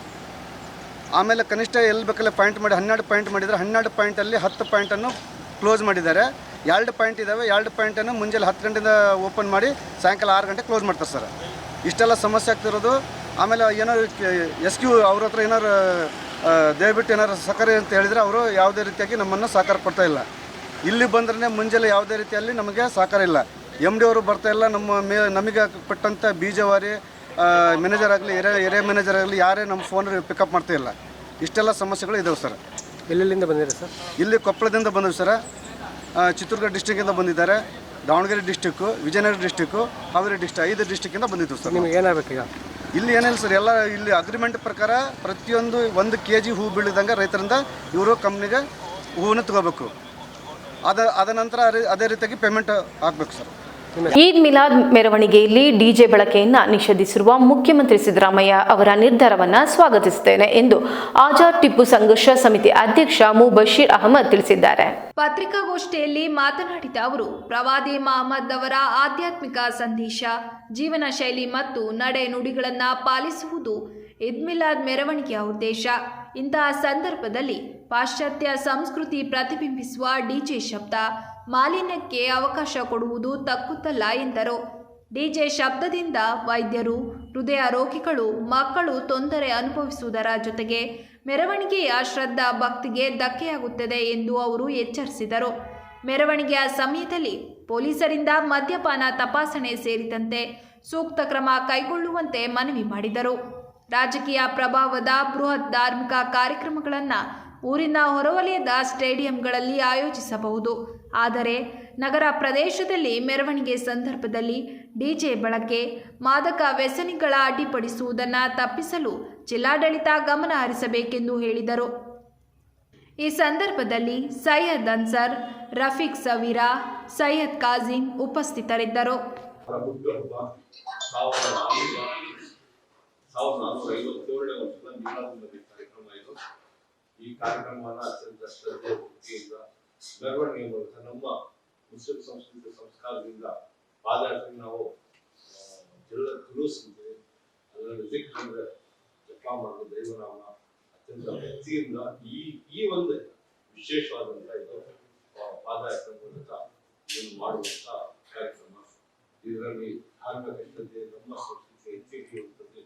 ಆಮೇಲೆ ಕನಿಷ್ಠ ಎಲ್ಲಿ ಬೇಕಲ್ಲ ಪಾಯಿಂಟ್ ಮಾಡಿ 12 ಪಾಯಿಂಟ್ ಮಾಡಿದರೆ 12 ಪಾಯಿಂಟಲ್ಲಿ 10 ಪಾಯಿಂಟನ್ನು ಕ್ಲೋಸ್ ಮಾಡಿದ್ದಾರೆ. 2 ಪಾಯಿಂಟ್ ಇದ್ದಾವೆ, 2 ಪಾಯಿಂಟನ್ನು ಮುಂಜಾನೆ 10 ಗಂಟೆಯಿಂದ ಓಪನ್ ಮಾಡಿ ಸಾಯಂಕಾಲ 6 ಗಂಟೆ ಕ್ಲೋಸ್ ಮಾಡ್ತಾರೆ ಸರ್. ಇಷ್ಟೆಲ್ಲ ಸಮಸ್ಯೆ ಆಗ್ತಿರೋದು. ಆಮೇಲೆ ಏನಾರು SQ ಅವ್ರ ಹತ್ರ ಏನಾರು ದಯವಿಟ್ಟು ಏನಾರು ಸಹಕಾರ ಅಂತ ಹೇಳಿದರೆ ಅವರು ಯಾವುದೇ ರೀತಿಯಾಗಿ ನಮ್ಮನ್ನು ಸಹಕಾರ ಕೊಡ್ತಾಯಿಲ್ಲ. ಇಲ್ಲಿ ಬಂದ್ರೆ ಮುಂಜಾನೆ ಯಾವುದೇ ರೀತಿಯಲ್ಲಿ ನಮಗೆ ಸಹಕಾರ ಇಲ್ಲ. MD ಅವರು ಬರ್ತಾಯಿಲ್ಲ. ನಮಗೆ ಕೊಟ್ಟಂಥ ಬೀಜವಾರಿ ಮ್ಯಾನೇಜರ್ ಆಗಲಿ, ಏರಿಯಾ ಮ್ಯಾನೇಜರ್ ಆಗಲಿ ಯಾರೇ ನಮ್ಮ ಫೋನ್ ಪಿಕಪ್ ಮಾಡ್ತಾಯಿಲ್ಲ. ಇಷ್ಟೆಲ್ಲ ಸಮಸ್ಯೆಗಳು ಇದಾವೆ ಸರ್. ಎಲ್ಲೆಲ್ಲಿಂದ ಬಂದಿದೆ ಸರ್? ಇಲ್ಲಿ ಕೊಪ್ಪಳದಿಂದ ಬಂದಿವೆ ಸರ್, ಚಿತ್ರದುರ್ಗ ಡಿಸ್ಟಿಕ್ಕಿಂದ ಬಂದಿದ್ದಾರೆ, Davanagere district, Vijayanagara district, Haveri district, 5 ಡಿಸ್ಟಿಕ್ಕಿಂದ ಬಂದಿದ್ದು ಸರ್. ನಿಮ್ಗೆ ಏನಾಗಬೇಕೀಗ? ಇಲ್ಲಿ ಏನಿಲ್ಲ ಸರ್, ಎಲ್ಲ ಇಲ್ಲಿ ಅಗ್ರಿಮೆಂಟ್ ಪ್ರಕಾರ ಪ್ರತಿಯೊಂದು 1 kg ಹೂ ಬೀಳಿದಂಗೆ ರೈತರಿಂದ ಇವರು ಕಂಪ್ನಿಗೆ ಹೂವನ್ನು ತಗೋಬೇಕು. ಅದ ನಂತರ ಅದೇ ರೀತಿಯಾಗಿ ಪೇಮೆಂಟ್ ಆಗಬೇಕು ಸರ್. ಈದ್ ಮಿಲಾದ್ ಮೆರವಣಿಗೆಯಲ್ಲಿ ಡಿಜೆ ಬಳಕೆಯನ್ನ ನಿಷೇಧಿಸಿರುವ ಮುಖ್ಯಮಂತ್ರಿ ಸಿದ್ದರಾಮಯ್ಯ ಅವರ ನಿರ್ಧಾರವನ್ನ ಸ್ವಾಗತಿಸುತ್ತೇನೆ ಎಂದು ಆಜಾದ್ ಟಿಪ್ಪು ಸಂಘರ್ಷ ಸಮಿತಿ ಅಧ್ಯಕ್ಷ ಮುಬಶೀರ್ ಅಹಮದ್ ತಿಳಿಸಿದ್ದಾರೆ. ಪತ್ರಿಕಾಗೋಷ್ಠಿಯಲ್ಲಿ ಮಾತನಾಡಿದ ಅವರು, ಪ್ರವಾದಿ ಮಹಮ್ಮದ್ ಅವರ ಆಧ್ಯಾತ್ಮಿಕ ಸಂದೇಶ, ಜೀವನ ಶೈಲಿ ಮತ್ತು ನಡೆ ನುಡಿಗಳನ್ನು ಪಾಲಿಸುವುದು ಈದ್ ಮಿಲಾದ್ ಮೆರವಣಿಗೆಯ ಉದ್ದೇಶ. ಇಂತಹ ಸಂದರ್ಭದಲ್ಲಿ ಪಾಶ್ಚಾತ್ಯ ಸಂಸ್ಕೃತಿ ಪ್ರತಿಬಿಂಬಿಸುವ ಡಿಜೆ ಶಬ್ದ, ಮಾಲಿನ್ಯಕ್ಕೆ ಅವಕಾಶ ಕೊಡುವುದು ತಕ್ಕುತ್ತಲ್ಲ ಎಂದರು. ಡಿಜೆ ಶಬ್ದದಿಂದ ವೈದ್ಯರು, ಹೃದಯ ರೋಗಿಗಳು, ಮಕ್ಕಳು ತೊಂದರೆ ಅನುಭವಿಸುವುದರ ಜೊತೆಗೆ ಮೆರವಣಿಗೆಯ ಶ್ರದ್ಧಾ ಭಕ್ತಿಗೆ ಧಕ್ಕೆಯಾಗುತ್ತದೆ ಎಂದು ಅವರು ಎಚ್ಚರಿಸಿದರು. ಮೆರವಣಿಗೆಯ ಸಮಯದಲ್ಲಿ ಪೊಲೀಸರಿಂದ ಮದ್ಯಪಾನ ತಪಾಸಣೆ ಸೇರಿದಂತೆ ಸೂಕ್ತ ಕ್ರಮ ಕೈಗೊಳ್ಳುವಂತೆ ಮನವಿ ಮಾಡಿದರು. ರಾಜಕೀಯ ಪ್ರಭಾವದ ಬೃಹತ್ ಧಾರ್ಮಿಕ ಕಾರ್ಯಕ್ರಮಗಳನ್ನು ಊರಿನ ಹೊರವಲಯದ ಸ್ಟೇಡಿಯಂಗಳಲ್ಲಿ ಆಯೋಜಿಸಬಹುದು. ಆದರೆ ನಗರ ಪ್ರದೇಶದಲ್ಲಿ ಮೆರವಣಿಗೆ ಸಂದರ್ಭದಲ್ಲಿ ಡಿಜೆ ಬಳಕೆ, ಮಾದಕ ವ್ಯಸನಿಗಳ ಅಡ್ಡಿಪಡಿಸುವುದನ್ನು ತಪ್ಪಿಸಲು ಜಿಲ್ಲಾಡಳಿತ ಗಮನ ಹರಿಸಬೇಕೆಂದು ಹೇಳಿದರು. ಈ ಸಂದರ್ಭದಲ್ಲಿ ಸೈಯದ್ ಅನ್ಸರ್, ರಫೀಕ್ ಸವೀರಾ, ಸೈಯದ್ ಕಾಜಿಂ ಉಪಸ್ಥಿತರಿದ್ದರು. 1457ನೇ ವರ್ಷದ ಮೀಲಾದುನ್ನಬಿ ಕಾರ್ಯಕ್ರಮ ಇದು. ಈ ಕಾರ್ಯಕ್ರಮವನ್ನು ಅತ್ಯಂತ ಶ್ರದ್ಧೆ ಭಕ್ತಿಯಿಂದ ಮೆರವಣಿಗೆ ಮೂಲಕ ನಮ್ಮ ಮುಸ್ಲಿಂ ಸಂಸ್ಕೃತಿ ಸಂಸ್ಕಾರದಿಂದ ಪಾದಯಾತ್ರೆ ನಾವು ಜರುಗಿಸುತ್ತೇವೆ. ಅದರಲ್ಲಿ ಜಿಕ್ರ್ ಅಂದ್ರೆ ಜಪ ಮಾಡೋದು, ದೈವನಾಮ ಅತ್ಯಂತ ಭಕ್ತಿಯಿಂದ ಈ ಒಂದು ವಿಶೇಷವಾದಂಥ ಇದು ಪಾದಯಾತ್ರೆ ಮೂಲಕ ಇದನ್ನು ಮಾಡುವಂಥ ಕಾರ್ಯಕ್ರಮ. ಇದರಲ್ಲಿ ಧಾರ್ಮಿಕ ಶ್ರದ್ಧೆ, ನಮ್ಮ ಸಂಸ್ಕೃತಿ ಹೆಚ್ಚಿಗೆ ಇರುತ್ತದೆ.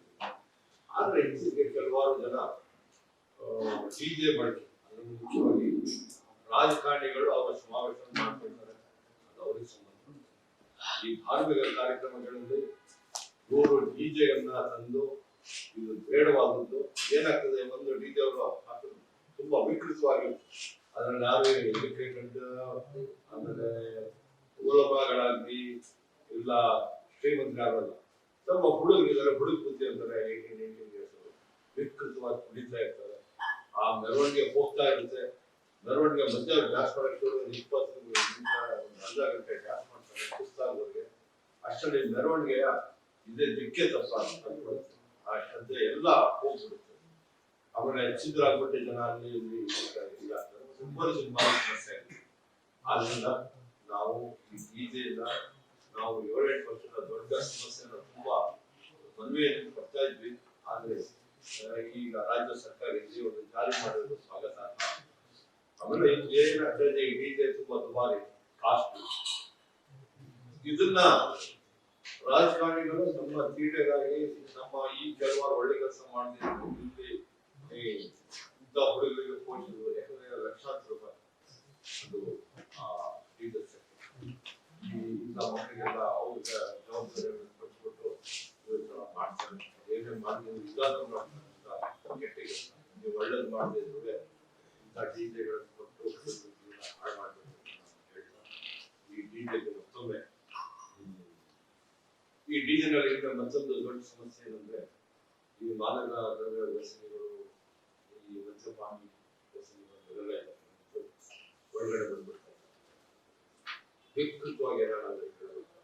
ಆದರೆ ಹೆಚ್ಚಿಗೆ ಕೆಲವಾರು ಜನ ಡಿಜೆ ಬಳಕೆ, ಅದನ್ನು ಮುಖ್ಯವಾಗಿ ರಾಜಕಾರಣಿಗಳು ಅವರ ಸಮಾವೇಶ ಮಾಡ್ಕೊಳ್ತಾರೆ, ಅದು ಅವರಿಗೆ ಸಂಬಂಧ. ಈ ಧಾರ್ಮಿಕ ಕಾರ್ಯಕ್ರಮಗಳಲ್ಲಿ ಇವರು ಡಿಜೆಯನ್ನ ತಂದು ಇದು ಬೇಡವಾದದ್ದು. ಏನಾಗ್ತದೆ, ಒಂದು ಡಿಜೆ ಅವರು ಹಾಕೋದು ತುಂಬಾ ವಿಕೃತವಾಗಿ, ಅದರಲ್ಲಿ ಯಾರು ಎಜುಕೇಟೆಡ್, ಆಮೇಲೆ ಉಲಮಾಗಳಾಗ್ಲಿ ಇಲ್ಲ ಶ್ರೀಮಂತರಾಗಲ್ಲ, ತಮ್ಮ ಹುಡುಗರಿದ್ದಾರೆ, ಹುಡುಗ ಬುದ್ಧಿ ಅಂತಾರೆ, 18 years ವಿಕೃತವಾಗಿ ಕುಡಿತಾ ಇರ್ತಾರೆ. ಆ ಮೆರವಣಿಗೆ ಹೋಗ್ತಾ ಇರುತ್ತೆ. ಮೆರವಣಿಗೆ ಮಧ್ಯ ಡ್ಯಾನ್ಸ್ ಮಾಡಕ್ಕೆ 20 ನಿಮಿಷ, ಅರ್ಧ ಗಂಟೆ ಡ್ಯಾನ್ಸ್ ಮಾಡ್ತಾರೆ ಸುಸ್ತಾಗೋರಿಗೆ. ಅಷ್ಟರಲ್ಲಿ ಮೆರವಣಿಗೆಯ ಇದೇ ದಿಕ್ಕೆ ತಪ್ಪ ಅಂದ್ಬಿಡುತ್ತೆ. ಆ ಶ್ರದ್ಧೆ ಎಲ್ಲ ಹೋಗ್ಬಿಡುತ್ತೆ. ಆಮೇಲೆ ಛಿದ್ರಾಗ್ಬಿಟ್ಟೆ ಜನ ಅಲ್ಲಿ ಇಲ್ಲಿ ತುಂಬಾ ಸಮಸ್ಯೆ ಆಗಿದೆ. ಆದ್ರಿಂದ ನಾವು ಈ ಡಿಜೆಯಿಂದ ನಾವು 7-8 ವರ್ಷದ ದೊಡ್ಡ ಸಮಸ್ಯೆನ ತುಂಬಾ ಮನವಿಯನ್ನು ಕೊಡ್ತಾ ಇದ್ವಿ. ಆದ್ರೆ ಈಗ ರಾಜ್ಯ ಸರ್ಕಾರ ಇಲ್ಲಿ ಒಂದು ಜಾರಿ ಮಾಡೋದು ಸ್ವಾಗತ. ಆಮೇಲೆ ಏನಾಗ್ತದೆ, ಈ ಡಿಜೆ ತುಂಬಾ ದುಬಾರಿ, ಕಾಸ್ಟ್ಲಿ. ಇದನ್ನ ರಾಜಕಾರಣಿಗಳು ನಮ್ಮ ತೀಟೆಗಾಗಿ, ನಮ್ಮ ಈ ಕೆಲವಾರು ಒಳ್ಳೆ ಕೆಲಸ ಮಾಡಿದ್ರು ಇಲ್ಲಿ ಇಂಥ ಹುಡುಗರಿಗೆ ಪೋಷಿಸಿದ್ರು. ಯಾಕಂದ್ರೆ ಲಕ್ಷಾಂತರ ರೂಪಾಯಿ ಅದು ಡಿಜೆ ಇಂಥ ಮಕ್ಕಳಿಗೆಲ್ಲ ಅವ್ರಿಗೆ ಜವಾಬ್ದಾರಿಯನ್ನು ಕೊಟ್ಬಿಟ್ಟು ಮಾಡ್ತಾರೆ. ಏನೇ ಮಾಡಿದ್ರು ಇದಾದ್ರೂ ಮಾಡ್ತಾರೆ ಅಂತ ಕೆಟ್ಟಿಗೆ ನೀವು ಒಳ್ಳೇದು ಮಾಡದೇ ಇದ್ರೆ ಇಂಥ ಡಿಜೆಗಳನ್ನು ಕೊಟ್ಟು ಹಾಳು ಮಾಡಬೇಕು ಅಂತ ಹೇಳ್ತಾರೆ. ಈ ಡಿಜೆಗೆ ಮತ್ತೊಮ್ಮೆ ಈ ಡಿಜೆನಲ್ಲಿ ಮತ್ತೊಂದು ದೊಡ್ಡ ಸಮಸ್ಯೆ ಏನಂದ್ರೆ, ಈ ಮಾದಕ ದ್ರವ್ಯ ವ್ಯಸನಿಗಳು, ಈ ಮದ್ಯಪಾನಿ ವ್ಯಸನಿಗಳು ಒಳಗಡೆ ಬಂದ್ಬಿಡ್ತಾರೆ. ವಿಕೃತವಾಗಿ ಏನಾದ್ರು ಹೇಳಬೇಕು,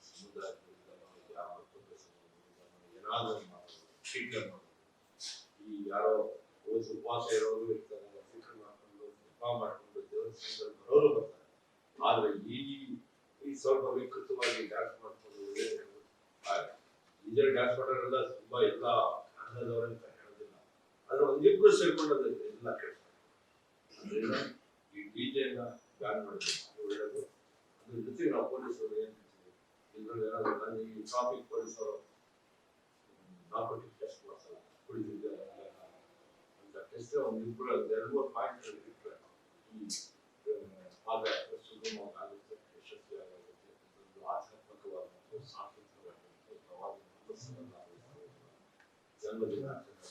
ಸಮುದಾಯದಿಂದ ಏನಾದರೂ ಶಿಕ್ಷಣ ಈ ಯಾರೋ ಉಪವಾಸ ಇರೋರು ಇರ್ತಾರೆ, ಶಿಕ್ಷಣ ಮಾಡ್ಕೊಂಡು ಜಪ ಮಾಡ್ಕೊಂಡು ದೇವರ ಸಂದರ್ಭ ಬರೋರು ಬರ್ತಾರೆ. ಆದ್ರೆ ಈ ಸ್ವಲ್ಪ ವಿಕೃತವಾಗಿ ಡ್ಯಾನ್ಸ್ ಮಾಡ್ಕೊಂಡು ಡಿಜೆ ಡ್ಯಾನ್ಸ್ ಮಾಡೋರೆಲ್ಲ ತುಂಬಾ ಎಲ್ಲ ಅನ್ನದವರಂತ ಹೇಳೋದಿಲ್ಲ, ಆದ್ರೆ ಒಂದಿಬ್ರು ಸೇರ್ಕೊಂಡೋದ್ರೆ ಎಲ್ಲ ಕೇಳ್ತಾರೆ. ಅದರಿಂದ ಈ ಡಿಜೆನ ಬ್ಯಾನ್ ಮಾಡಬೇಕು, ಒಳ್ಳೆಯದು. ಅದ್ರ ಜೊತೆಗೆ ನಾವು ಪೊಲೀಸರು ಏನ್ ಹೇಳ್ತೀವಿ, ಇದ್ರಲ್ಲಿ ಏನಾದ್ರು ನಾನು ಈ ಟ್ರಾಫಿಕ್ ಪೊಲೀಸರು ನಾರ್ಕೋಟಿಕ್ ಟೆಸ್ಟ್ ಮಾಡ್ಸಲ್ಲ, ಕುಡಿದಿದ್ದೆ ಅಂತ ಟೆಸ್ಟ್ ಒಂದಿಬ್ರು 2-3 ಪಾಯಿಂಟ್ ಇಟ್ಟರೆ ಈ ಪಾದಯಾತ್ರೆ ಸುಗಮವಾಗಿ ಆಗುತ್ತೆ, ಯಶಸ್ವಿ ಆಗುತ್ತೆ. ಒಂದು ಆಧ್ಯಾತ್ಮಿಕವಾದಂಥ, ಸಾಂಸ್ಕೃತಿಕವಾದಂಥ ಪ್ರವಾದಿ ಜನ್ಮದಿನಾಚರಣೆ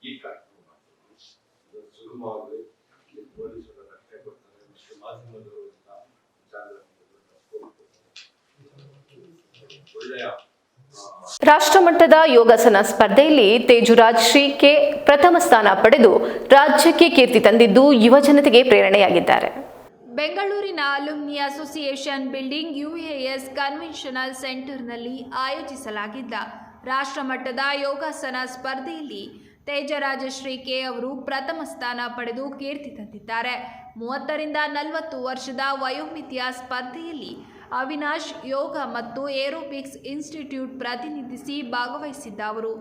ಈ ಕಾರ್ಯಕ್ರಮ ಮಾಡ್ತೀವಿ. ಇದು ಸುಗಮವಾಗಿ ಪೊಲೀಸರ ರಕ್ಷಣೆ ಕೊಡ್ತಾರೆ ಮತ್ತು ಮಾಧ್ಯಮದವರು ಒಳ್ಳೆಯ ರಾಷ್ಟ್ರಮಟ್ಟದ ಯೋಗಾಸನ ಸ್ಪರ್ಧೆಯಲ್ಲಿ ತೇಜುರಾಜ್ ಶ್ರೀಕೆ ಪ್ರಥಮ ಸ್ಥಾನ ಪಡೆದು ರಾಜ್ಯಕ್ಕೆ ಕೀರ್ತಿ ತಂದಿದ್ದು ಯುವ ಜನತೆಗೆ ಪ್ರೇರಣೆಯಾಗಿದ್ದಾರೆ. ಬೆಂಗಳೂರಿನ alumni association building UAS conventional ಸೆಂಟರ್ನಲ್ಲಿ ಆಯೋಜಿಸಲಾಗಿದ್ದ ರಾಷ್ಟ್ರಮಟ್ಟದ ಯೋಗಾಸನ ಸ್ಪರ್ಧೆಯಲ್ಲಿ ತೇಜರಾಜಶ್ರೀ ಕೆ ಅವರು ಪ್ರಥಮ ಸ್ಥಾನ ಪಡೆದು ಕೀರ್ತಿ ತಂದಿದ್ದಾರೆ. 30 ರಿಂದ 40 ವರ್ಷದ ವಯೋಮಿತಿಯ ಸ್ಪರ್ಧೆಯಲ್ಲಿ ಅವಿನಾಶ್ ಯೋಗ ಮತ್ತು ಏರೋಬಿಕ್ಸ್ ಇನ್ಸ್ಟಿಟ್ಯೂಟ್ ಪ್ರತಿನಿಧಿಸಿ ಭಾಗವಹಿಸಿದ್ದ ಅವರು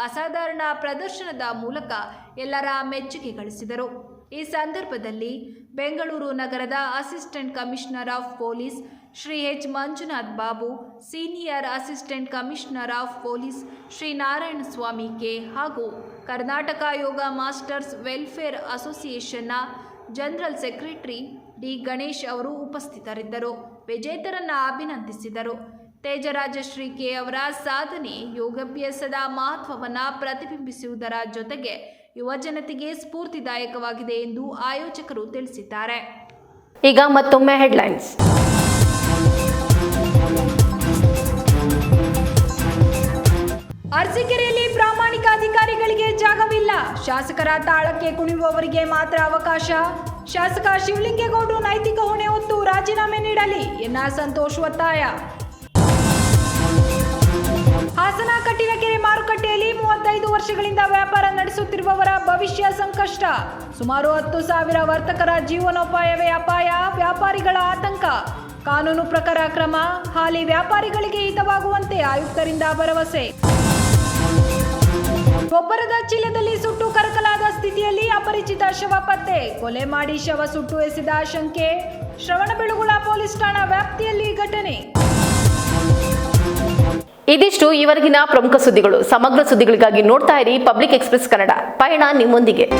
ಅಸಾಧಾರಣ ಪ್ರದರ್ಶನದ ಮೂಲಕ ಎಲ್ಲರ ಮೆಚ್ಚುಗೆ ಗಳಿಸಿದರು. ಈ ಸಂದರ್ಭದಲ್ಲಿ ಬೆಂಗಳೂರು ನಗರದ assistant commissioner of police Shri H. Manjunath Babu, senior assistant commissioner of police Shri Narayana Swamy K ಹಾಗೂ ಕರ್ನಾಟಕ ಯೋಗ ಮಾಸ್ಟರ್ಸ್ ವೆಲ್ಫೇರ್ ಅಸೋಸಿಯೇಷನ್ನ ಜನರಲ್ ಸೆಕ್ರೆಟರಿ ಡಿ. ಗಣೇಶ್ ಅವರು ಉಪಸ್ಥಿತರಿದ್ದರು. ವಿಜೇತರನ್ನು ಅಭಿನಂದಿಸಿದರು. ತೇಜರಾಜಶ್ರೀ ಕೆ ಅವರ ಸಾಧನೆ ಯೋಗಾಭ್ಯಾಸದ ಮಹತ್ವವನ್ನು ಪ್ರತಿಬಿಂಬಿಸುವುದರ ಜೊತೆಗೆ ಯುವಜನತೆಗೆ ಸ್ಫೂರ್ತಿದಾಯಕವಾಗಿದೆ ಎಂದು ಆಯೋಜಕರು ತಿಳಿಸಿದ್ದಾರೆ. ಈಗ ಮತ್ತೊಮ್ಮೆ ಹೆಡ್ಲೈನ್ಸ್. ಅರಸೀಕೆರೆಯಲ್ಲಿ ಪ್ರಾಮಾಣಿಕ ಅಧಿಕಾರಿಗಳಿಗೆ ಜಾಗವಿಲ್ಲ. ಶಾಸಕರ ತಾಳಕ್ಕೆ ಕುಣಿಯುವವರಿಗೆ ಮಾತ್ರ ಅವಕಾಶ. ಶಾಸಕ ಶಿವಲಿಂಗೇಗೌಡರು ನೈತಿಕ ಹೊಣೆ ಹೊತ್ತು ರಾಜೀನಾಮೆ ನೀಡಲಿ ಎನ್ಆರ್ ಸಂತೋಷ್ ಒತ್ತಾಯ. ಹಾಸನ ಕಟ್ಟಿನಕೆರೆ ಮಾರುಕಟ್ಟೆಯಲ್ಲಿ 35 ವರ್ಷಗಳಿಂದ ವ್ಯಾಪಾರ ನಡೆಸುತ್ತಿರುವವರ ಭವಿಷ್ಯ ಸಂಕಷ್ಟ. ಸುಮಾರು 10,000 ವರ್ತಕರ ಜೀವನೋಪಾಯವೇ ಅಪಾಯ. ವ್ಯಾಪಾರಿಗಳ ಆತಂಕ. ಕಾನೂನು ಪ್ರಕಾರ ಕ್ರಮ. ಹಾಲಿ ವ್ಯಾಪಾರಿಗಳಿಗೆ ಹಿತವಾಗುವಂತೆ ಆಯುಕ್ತರಿಂದ ಭರವಸೆ. ಗೊಬ್ಬರದ ಚೀಲದಲ್ಲಿ ಸುಟ್ಟು ಕರಕಲಾದ ಸ್ಥಿತಿಯಲ್ಲಿ ಅಪರಿಚಿತ ಶವ ಪತ್ತೆ. ಕೊಲೆ ಮಾಡಿ ಶವ ಸುಟ್ಟು ಎಸೆದ ಶಂಕೆ. ಶ್ರವಣಬೆಳಗೊಳ ಪೊಲೀಸ್ ಠಾಣಾ ವ್ಯಾಪ್ತಿಯಲ್ಲಿ ಘಟನೆ. ಇದಿಷ್ಟು ಈವರೆಗಿನ ಪ್ರಮುಖ ಸುದ್ದಿಗಳು. ಸಮಗ್ರ ಸುದ್ದಿಗಳಿಗಾಗಿ ನೋಡ್ತಾ ಇರಿ ಪಬ್ಲಿಕ್ ಎಕ್ಸ್‌ಪ್ರೆಸ್ ಕನ್ನಡ. ಪಯಣ ನಿಮ್ಮೊಂದಿಗೆ.